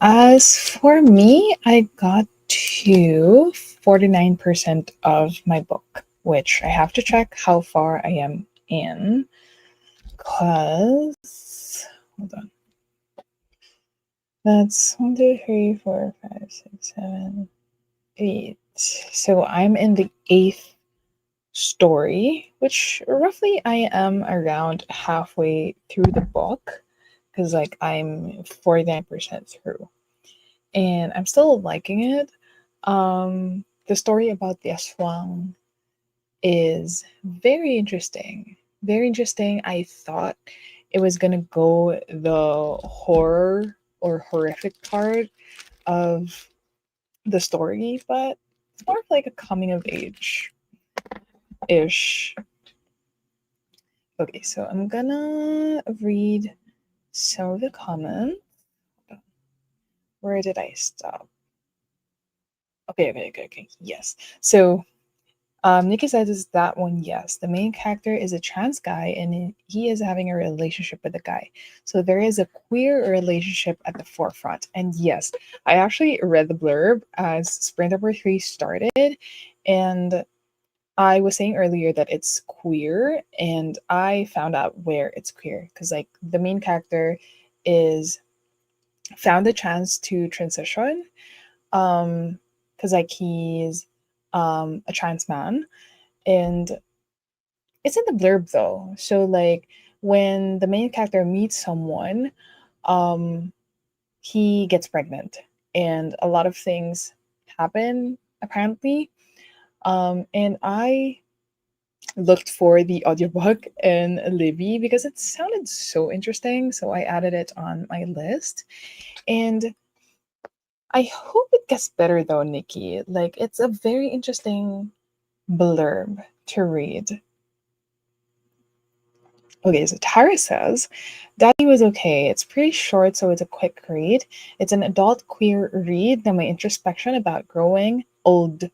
As for me, I got to 49% of my book, which I have to check how far I am in. Because, hold on. That's 1, 2, 3, 4, 5, 6, 7, 8. So I'm in the 8th story, which roughly I am around halfway through the book because like I'm 49% through and I'm still liking it. The story about the aswang is very interesting. Very interesting. I thought it was gonna go the horror or horrific part of the story, but it's more of like a coming of age ish. Okay, so I'm gonna read some of the comments. Where did I stop? Okay. Yes. So Nikki says is that one, yes. The main character is a trans guy and he is having a relationship with a guy. So there is a queer relationship at the forefront. And yes, I actually read the blurb as sprint number 3 started. And I was saying earlier that it's queer, and I found out where it's queer because, like, the main character is found a chance to transition, because like he's a trans man, and it's in the blurb though. So like when the main character meets someone, um, he gets pregnant, and a lot of things happen apparently. And I looked for the audiobook in Libby because it sounded so interesting. So I added it on my list. And I hope it gets better though, Nikki. Like, it's a very interesting blurb to read. Okay, so Tara says, Daddy was okay. It's pretty short, so it's a quick read. It's an adult queer read, then my introspection about growing older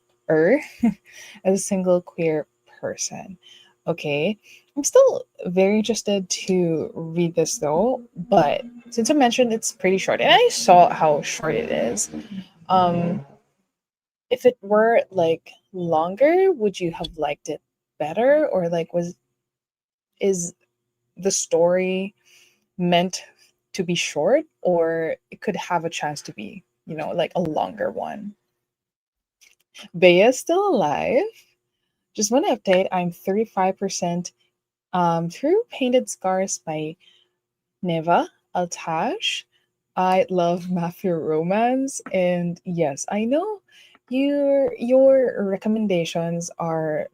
as a single queer person. Okay, I'm still very interested to read this though, but since I mentioned it's pretty short, and I saw how short it is, um, if it were like longer, would you have liked it better, or like was is the story meant to be short, or it could have a chance to be, like a longer one? Bea is still alive. Just one update, I'm 35% through Painted Scars by Neva Altaj. I love mafia romance, and yes, I know your recommendations are,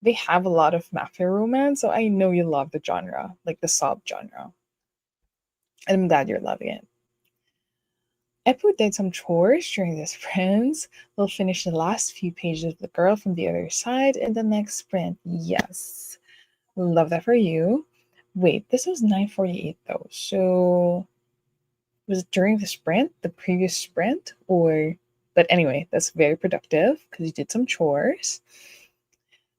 they have a lot of mafia romance, so I know you love the genre, like the sob genre. And I'm glad you're loving it. Epu did some chores during the sprints. We'll finish the last few pages of The Girl from the Other Side in the next sprint. Yes. Love that for you. Wait, this was 9:48 though. So was it during the sprint, the previous sprint, or but anyway, that's very productive because you did some chores.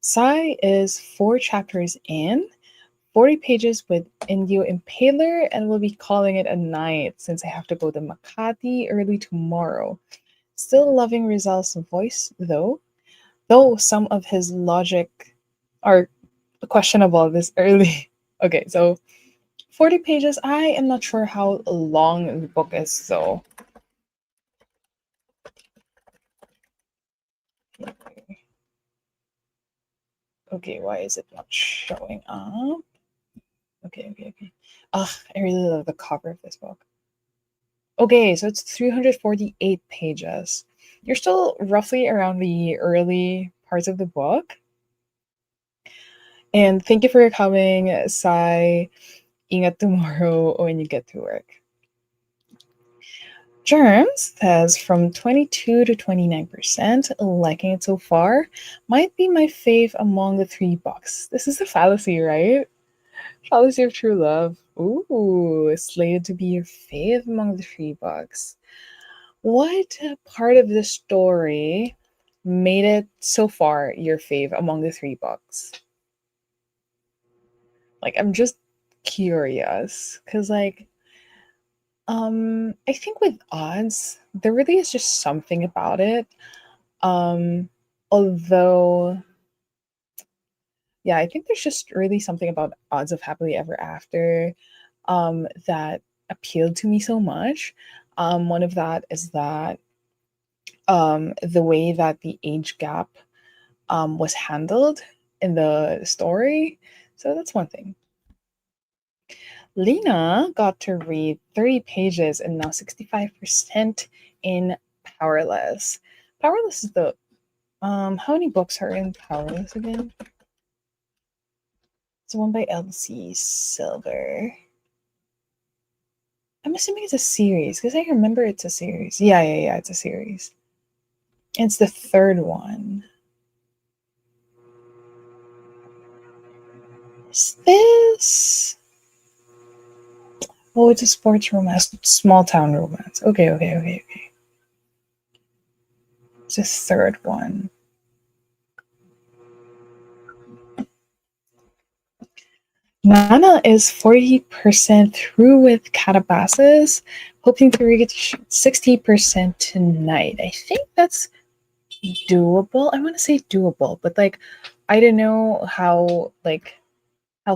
Sai is 4 chapters in, 40 pages with Indio Impaler, and we'll be calling it a night since I have to go to Makati early tomorrow. Still loving Rizal's voice though some of his logic are questionable this early. Okay, so 40 pages. I am not sure how long the book is though. Okay, why is it not showing up? Okay. Ugh, I really love the cover of this book. Okay, so it's 348 pages. You're still roughly around the early parts of the book. And thank you for coming, Sai. Ingat tomorrow when you get to work. Germs says from 22 to 29%, liking it so far. Might be my fave among the 3 books. This is a fallacy, right? Fallacy of true love. Ooh, slated to be your fave among the 3 books. What part of the story made it so far your fave among the 3 books? Like I'm just curious because I think with odds, there really is just something about it. Um, although, yeah, I think there's just really something about odds of happily ever after that appealed to me so much. One of that is that the way that the age gap was handled in the story. So that's one thing. Lena got to read 30 pages and now 65% in Powerless. Powerless is the how many books are in Powerless again? It's one by Elsie Silver. I'm assuming it's a series because I remember it's a series. Yeah, it's a series. It's the third one. Is this? Oh, it's a sports romance, small town romance. Okay. It's the third one. Nana is 40% through with Catabasis, hoping to reach 60% tonight. I think that's doable. I want to say doable, but I don't know how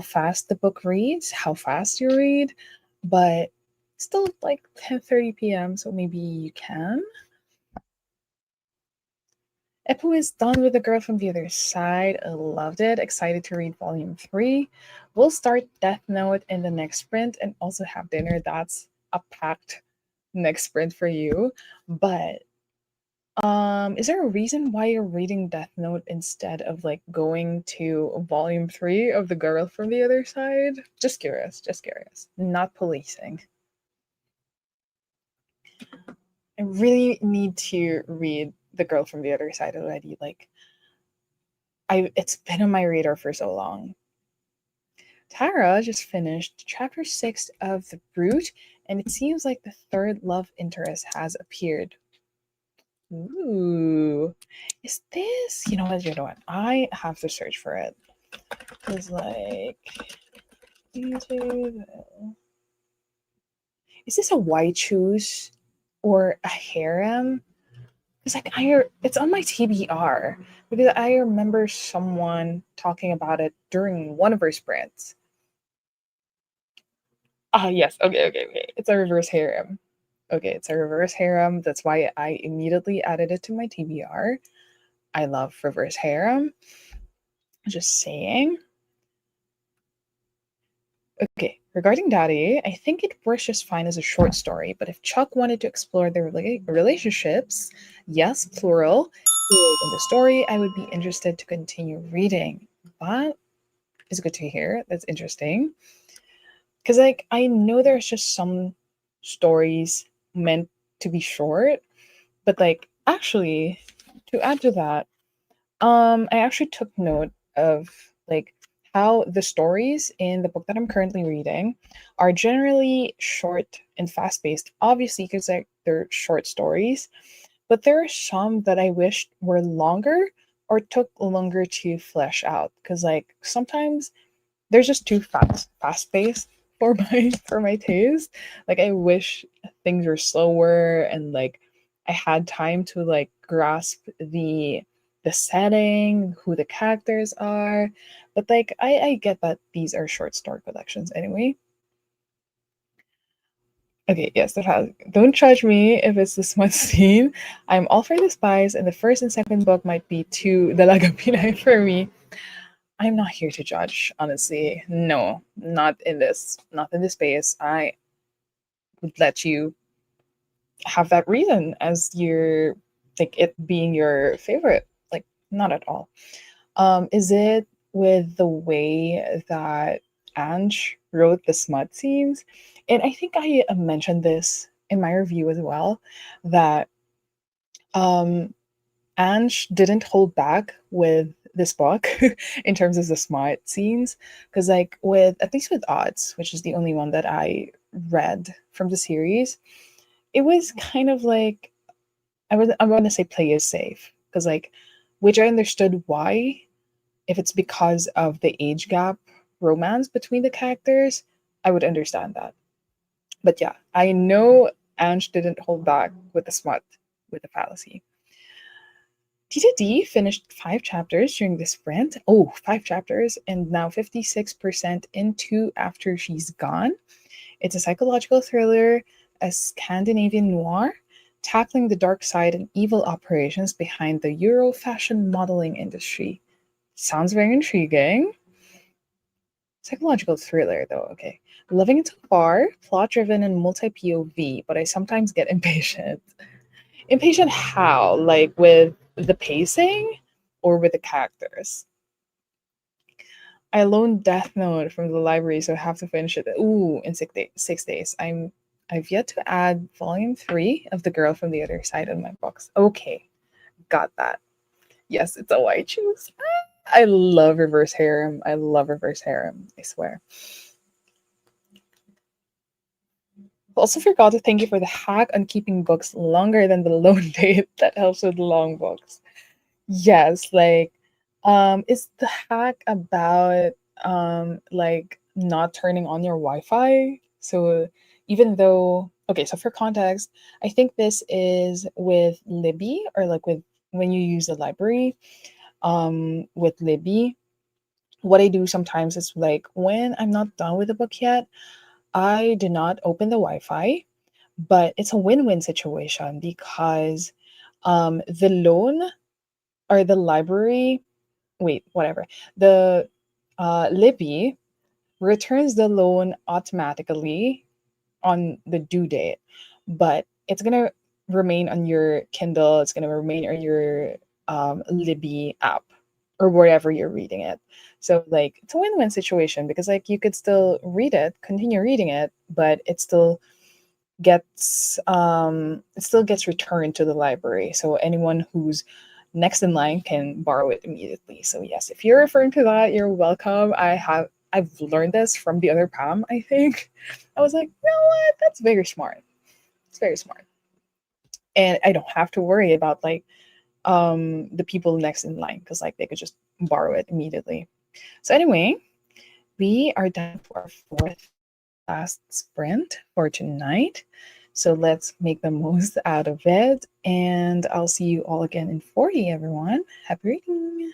fast the book reads, how fast you read, but still 10:30 p.m. So maybe you can. Eppu is done with The Girl from the Other Side. I loved it. Excited to read volume 3. We'll start Death Note in the next sprint and also have dinner. That's a packed next sprint for you. But is there a reason why you're reading Death Note instead of going to volume 3 of The Girl from the Other Side? Just curious, Not policing. I really need to read The Girl from the Other Side already. It's been on my radar for so long. Tara just finished chapter 6 of The Brute, and it seems like the third love interest has appeared. Ooh. Is this? You know what? I have to search for it. It's YouTube. Is this a white shoes or a harem? It's it's on my TBR because I remember someone talking about it during one of her sprints. Ah, yes. Okay. It's a reverse harem. Okay, it's a reverse harem. That's why I immediately added it to my TBR. I love reverse harem. Just saying. Okay, regarding Daddy, I think it works just fine as a short story, but if Chuck wanted to explore their relationships, yes, plural, in the story, I would be interested to continue reading. That is good to hear. That's interesting. Because, I know there's just some stories meant to be short, but, actually, to add to that, I actually took note of how the stories in the book that I'm currently reading are generally short and fast-paced. Obviously, because they're short stories, but there are some that I wished were longer or took longer to flesh out. Because sometimes they're just too fast-paced for my taste. I wish things were slower and I had time to grasp the setting, who the characters are. But I get that these are short story collections anyway. Okay, yes, don't judge me if it's the smut scene. I'm all for the spies, and the first and second book might be too Dalaga Pinay for me. I'm not here to judge, honestly. No, not in this space. I would let you have that reason as your it being your favorite. Not at all. Is it with the way that Ange wrote the smut scenes? And I think I mentioned this in my review as well, that Ange didn't hold back with this book in terms of the smut scenes. Because with at least with Odds, which is the only one that I read from the series, it was kind of I want to say play is safe. Because which I understood why, if it's because of the age gap romance between the characters, I would understand that. But yeah, I know Ange didn't hold back with the smut, with the fallacy. Tita D finished 5 chapters during the sprint. Oh, 5 chapters, and now 56% into After She's Gone. It's a psychological thriller, a Scandinavian noir, tackling the dark side and evil operations behind the Euro fashion modeling industry. Sounds very intriguing. Psychological thriller, though, okay. Loving it so far, plot driven and multi POV, but I sometimes get impatient. Impatient how? Like with the pacing or with the characters? I loaned Death Note from the library, so I have to finish it. Ooh, in 6 days. 6 days. I've yet to add volume 3 of The Girl from the Other Side on my books. Okay, got that. Yes, it's a white choose. I love reverse harem. I love reverse harem. I swear. Also forgot to thank you for the hack on keeping books longer than the loan date. That helps with long books. Yes, like is the hack about like not turning on your Wi-Fi? So even though okay, so for context, I think this is with Libby or like with when you use the library with Libby. What I do sometimes is like when I'm not done with the book yet, I do not open the Wi-Fi, but it's a win-win situation because the loan or the library, wait, whatever, the Libby returns the loan automatically on the due date, but it's gonna remain on your Kindle, it's gonna remain on your Libby app or wherever you're reading it. So like it's a win-win situation because like you could still read it, continue reading it, but it still gets returned to the library. So anyone who's next in line can borrow it immediately. So yes, if you're referring to that, you're welcome. I've learned this from the other Pam, I think. I was like, you know what? That's very smart. It's very smart. And I don't have to worry about like the people next in line because like they could just borrow it immediately. So anyway, we are done for our fourth last sprint for tonight. So let's make the most out of it. And I'll see you all again in 40, everyone. Happy reading.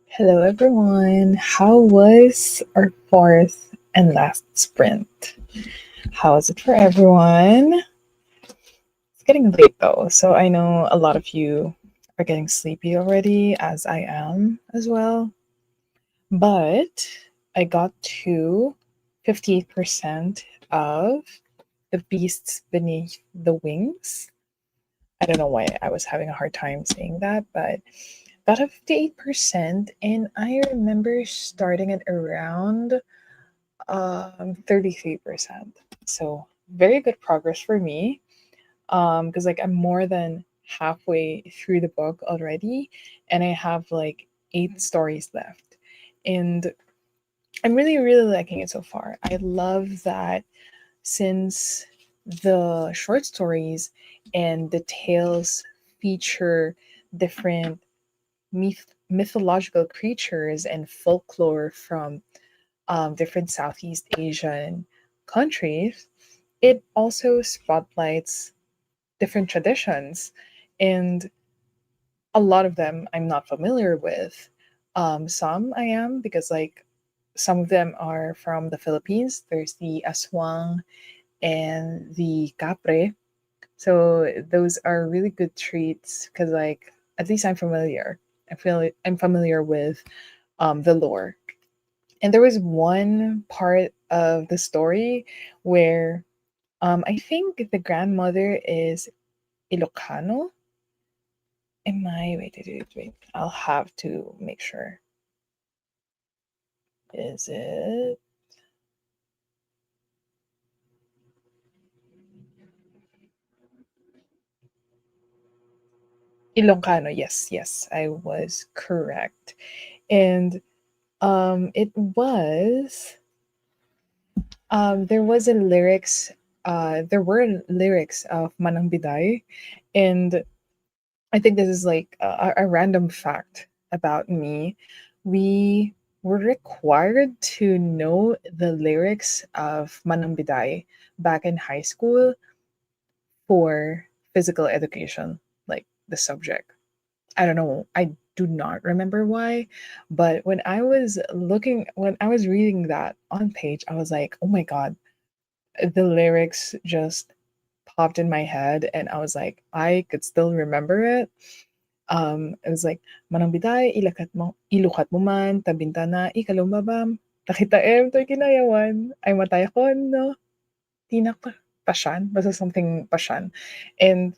Hello, everyone. How was our fourth and last sprint? How is it for everyone? It's getting late though, so I know a lot of you are getting sleepy already, as I am as well. But I got to 58% of the beasts beneath the wings. I don't know why I was having a hard time saying that, but got a 58%, and I remember starting at around 33%. So very good progress for me. Because like I'm more than halfway through the book already, and I have like 8 stories left. And I'm really, really liking it so far. I love that since the short stories and the tales feature different mythological creatures and folklore from different Southeast Asian countries, it also spotlights different traditions. And a lot of them I'm not familiar with. Some I am because, like, some of them are from the Philippines. There's the aswang and the capre. So those are really good treats because, like, at least I'm familiar. I'm familiar with the lore. And there was one part of the story where I think the grandmother is Ilocano. Am I? Wait. I'll have to make sure. Is it Ilocano? Yes, I was correct. And it was there was a lyrics there were lyrics of Manang Biday, and I think this is like a random fact about me. We were required to know the lyrics of Manang Biday back in high school for physical education, like the subject. I don't know. I do not remember why, but when I was reading that on page, I was like, oh my God, the lyrics just popped in my head, and I was like, I could still remember it. It was like, "Manang biday, ilukat mo man, tabintana, ikalumabam, nakitaem to'y kinayawan, ay matay ko, no, tinak pasyan," basta something pasyan. And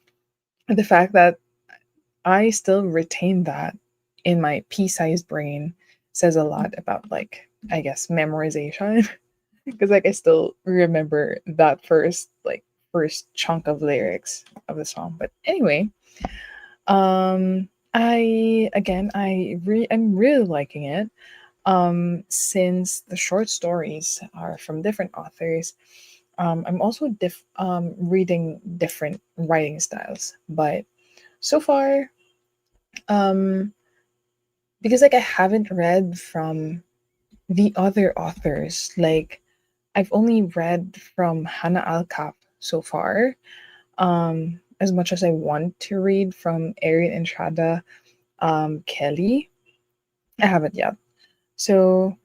the fact that I still retain that in my pea-sized brain says a lot about, like, I guess, memorization. Because like I still remember that first chunk of lyrics of the song. But anyway, I'm really liking it. Since the short stories are from different authors, I'm also reading different writing styles. But so far, um, because like I haven't read from the other authors, like I've only read from Hannah Alcap so far. As much as I want to read from Erin Entrada, Kelly, I haven't yet. So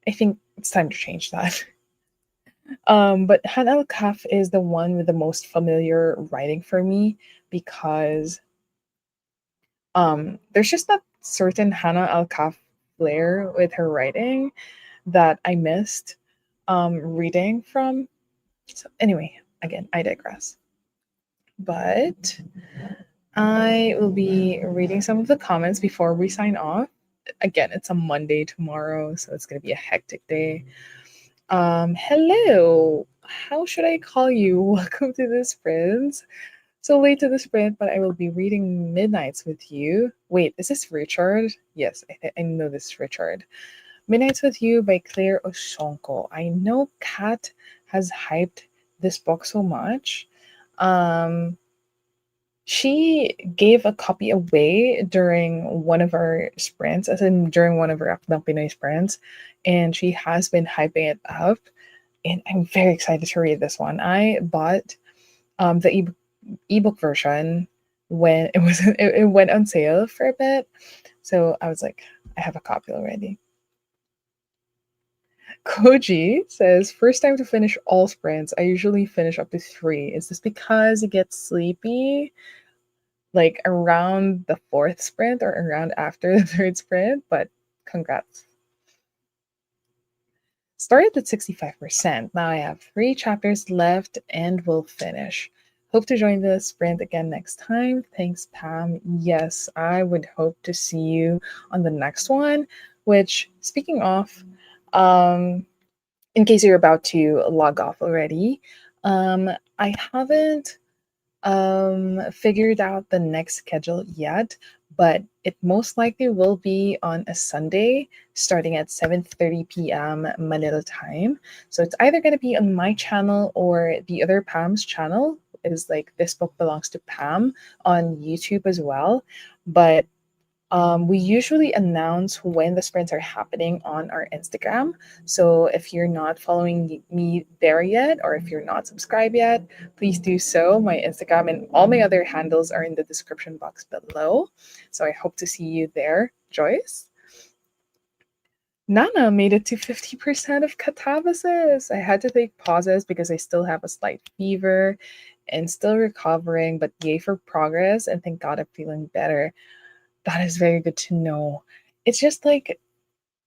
I think it's time to change that. But Hannah Alcap is the one with the most familiar writing for me because there's just that certain Hannah Alcap flair with her writing that I missed reading from. So anyway, again, I digress. But I will be reading some of the comments before we sign off. Again, it's a Monday tomorrow, so it's going to be a hectic day. Hello. How should I call you? Welcome to the sprints. So late to the sprint, but I will be reading Midnights with You. Wait, is this Richard? Yes, I know this is Richard. Midnights with You by Claire Oshonko. I know Kat has hyped this book so much. Um, she gave a copy away during one of our sprints, as in during one of our Akdang Pinoy sprints, and she has been hyping it up. And I'm very excited to read this one. I bought the ebook version when it went on sale for a bit, so I was like, I have a copy already. Koji says, first time to finish all sprints. I usually finish up to 3. Is this because you get sleepy like around the 4th sprint or around after the 3rd sprint? But congrats. Started at 65%. Now I have 3 chapters left and will finish. Hope to join the sprint again next time. Thanks, Pam. Yes, I would hope to see you on the next one. Which, speaking of, in case you're about to log off already, I haven't figured out the next schedule yet, but it most likely will be on a Sunday starting at 7:30 p.m. Manila time. So it's either going to be on my channel or the other Pam's channel. It is like This Book Belongs to Pam on YouTube as well. But we usually announce when the sprints are happening on our Instagram. So if you're not following me there yet, or if you're not subscribed yet, please do so. My Instagram and all my other handles are in the description box below. So I hope to see you there, Joyce. Nana made it to 50% of catabasis. I had to take pauses because I still have a slight fever and still recovering, but yay for progress, and thank God I'm feeling better. That is very good to know. It's just like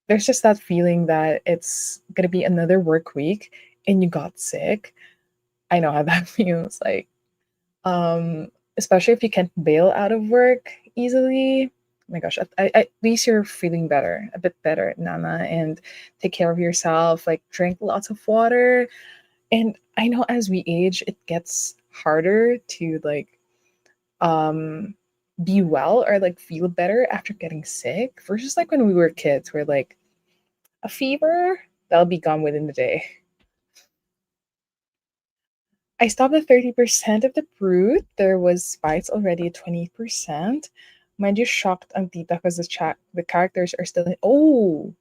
there's just that feeling that it's gonna be another work week and you got sick. I know how that feels like. Especially if you can't bail out of work easily. Oh my gosh, at least you're feeling better, a bit better, Nana, and take care of yourself. Like drink lots of water. And I know as we age, it gets harder to like um be well or like feel better after getting sick versus like when we were kids where like a fever that'll be gone within the day. I stopped at 30% of the fruit. There was spice already at 20%. Mind you, shocked ang tita because the characters are still in. Oh,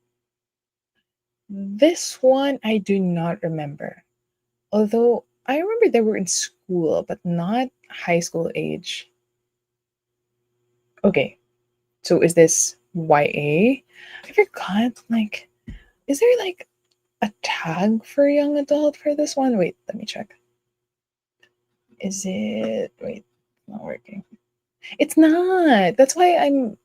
this one I do not remember. Although I remember they were in school, but not high school age. Okay, so is this YA? I forgot. Like, is there like a tag for young adult for this one? Wait, let me check. Is it? Wait, not working. It's not. That's why I'm.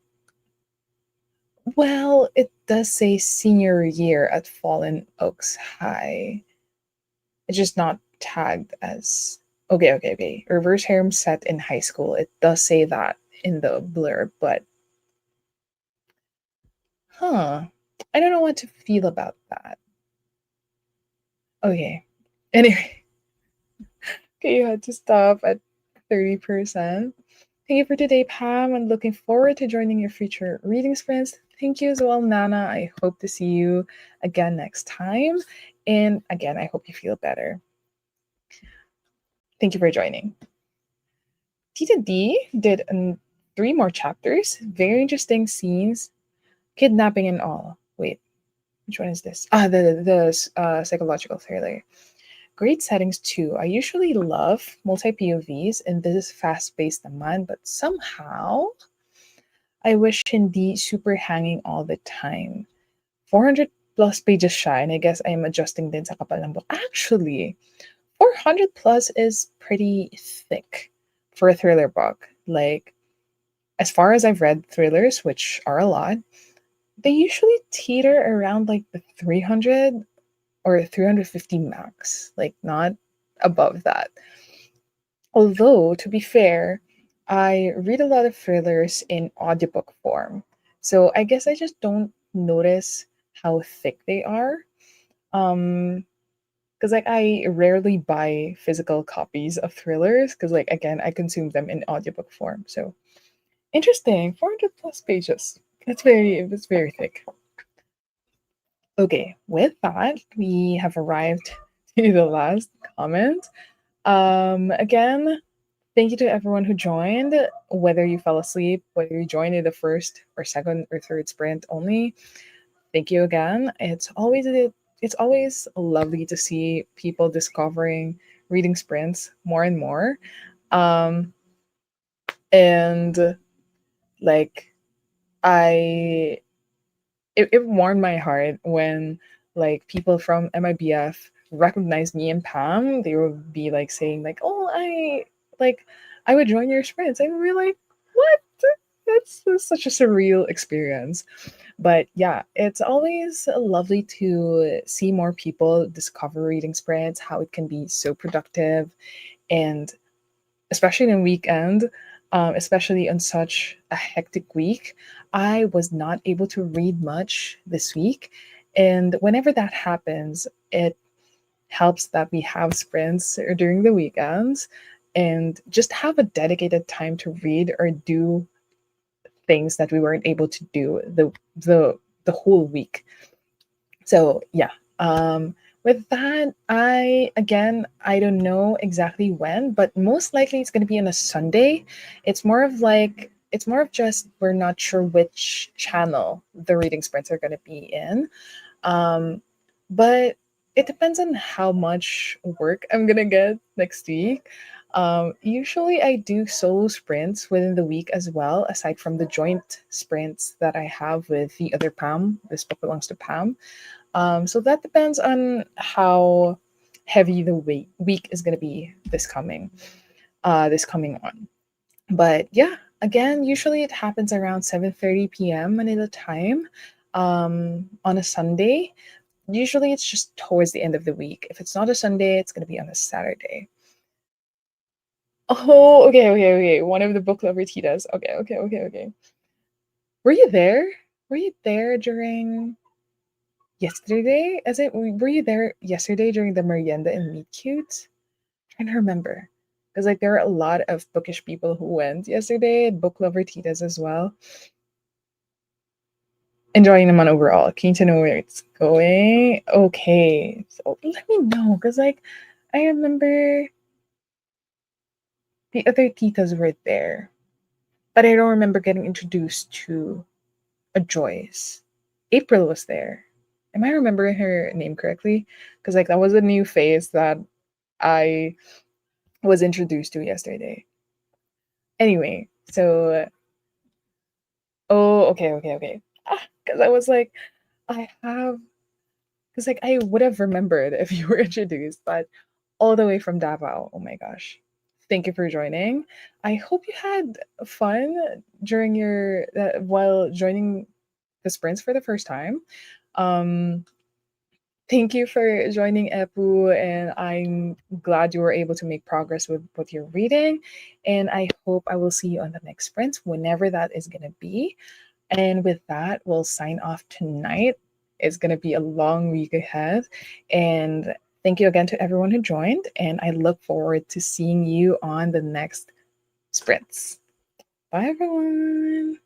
Well, it does say senior year at Fallen Oaks High. It's just not tagged as. Okay, okay, okay. Reverse harem set in high school. It does say that in the blurb, but. Huh. I don't know what to feel about that. Okay. Anyway. Okay, you had to stop at 30%. Thank you for today, Pam. I'm looking forward to joining your future reading sprints. Thank you as well, Nana. I hope to see you again next time. And again, I hope you feel better. Thank you for joining. Tita D did 3 more chapters. Very interesting scenes, kidnapping and all. Wait, which one is this? The psychological thriller. Great settings too. I usually love multi POVs, and this is fast paced naman, but somehow I wish hindi super hanging all the time. 400 plus pages siya, and I guess I'm adjusting din sa kapal ng book. Actually, 400 plus is pretty thick for a thriller book. Like, as far as I've read thrillers, which are a lot, they usually teeter around like the 300 or 350 max, like not above that. Although, to be fair, I read a lot of thrillers in audiobook form. So I guess I just don't notice how thick they are. Because like I rarely buy physical copies of thrillers because like again I consume them in audiobook form. So interesting, 400 plus pages. It's very thick. Okay, with that, we have arrived to the last comment. Again, thank you to everyone who joined, whether you fell asleep, whether you joined in the first or second or third sprint only. Thank you again. It's always lovely to see people discovering reading sprints more and more. Um, and like I it warmed my heart when like people from MIBF recognized me and Pam. They would be like saying like, "Oh, like I would join your sprints." I would be like, "What?" That's such a surreal experience. But yeah, it's always lovely to see more people discover reading sprints, how it can be so productive, and especially in weekend, especially on such a hectic week, I was not able to read much this week. And whenever that happens, it helps that we have sprints during the weekends and just have a dedicated time to read or do things that we weren't able to do the whole week. So yeah, with that, I don't know exactly when, but most likely it's going to be on a Sunday. It's more of just we're not sure which channel the reading sprints are going to be in. Um, but it depends on how much work I'm gonna get next week. Usually I do solo sprints within the week as well, aside from the joint sprints that I have with the other Pam. This book belongs to Pam. So that depends on how heavy the week is going to be this coming on. But yeah, again, usually it happens around 7:30 p.m. Manila time on a Sunday. Usually it's just towards the end of the week. If it's not a Sunday, it's going to be on a Saturday. Oh, okay. One of the book lover titas. Okay. Were you there? Were you there during yesterday? Were you there yesterday during the merienda and meet cute? Trying to remember. Because like there were a lot of bookish people who went yesterday, book lover titas as well. Enjoying them on overall. Keen to know where it's going. Okay. So let me know. Because like I remember the other titas were there. But I don't remember getting introduced to a Joyce. April was there. Am I remembering her name correctly? Because like that was a new face that I was introduced to yesterday. Anyway, so oh, okay. Because I was like, I have because like I would have remembered if you were introduced, but all the way from Davao. Oh my gosh. Thank you for joining. I hope you had fun during your while joining the sprints for the first time. Um, Thank you for joining Epu, and I'm glad you were able to make progress with what you're reading. And I hope I will see you on the next sprints, whenever that is going to be. And with that, we'll sign off tonight. It's going to be a long week ahead. And thank you again to everyone who joined. And I look forward to seeing you on the next sprints. Bye, everyone.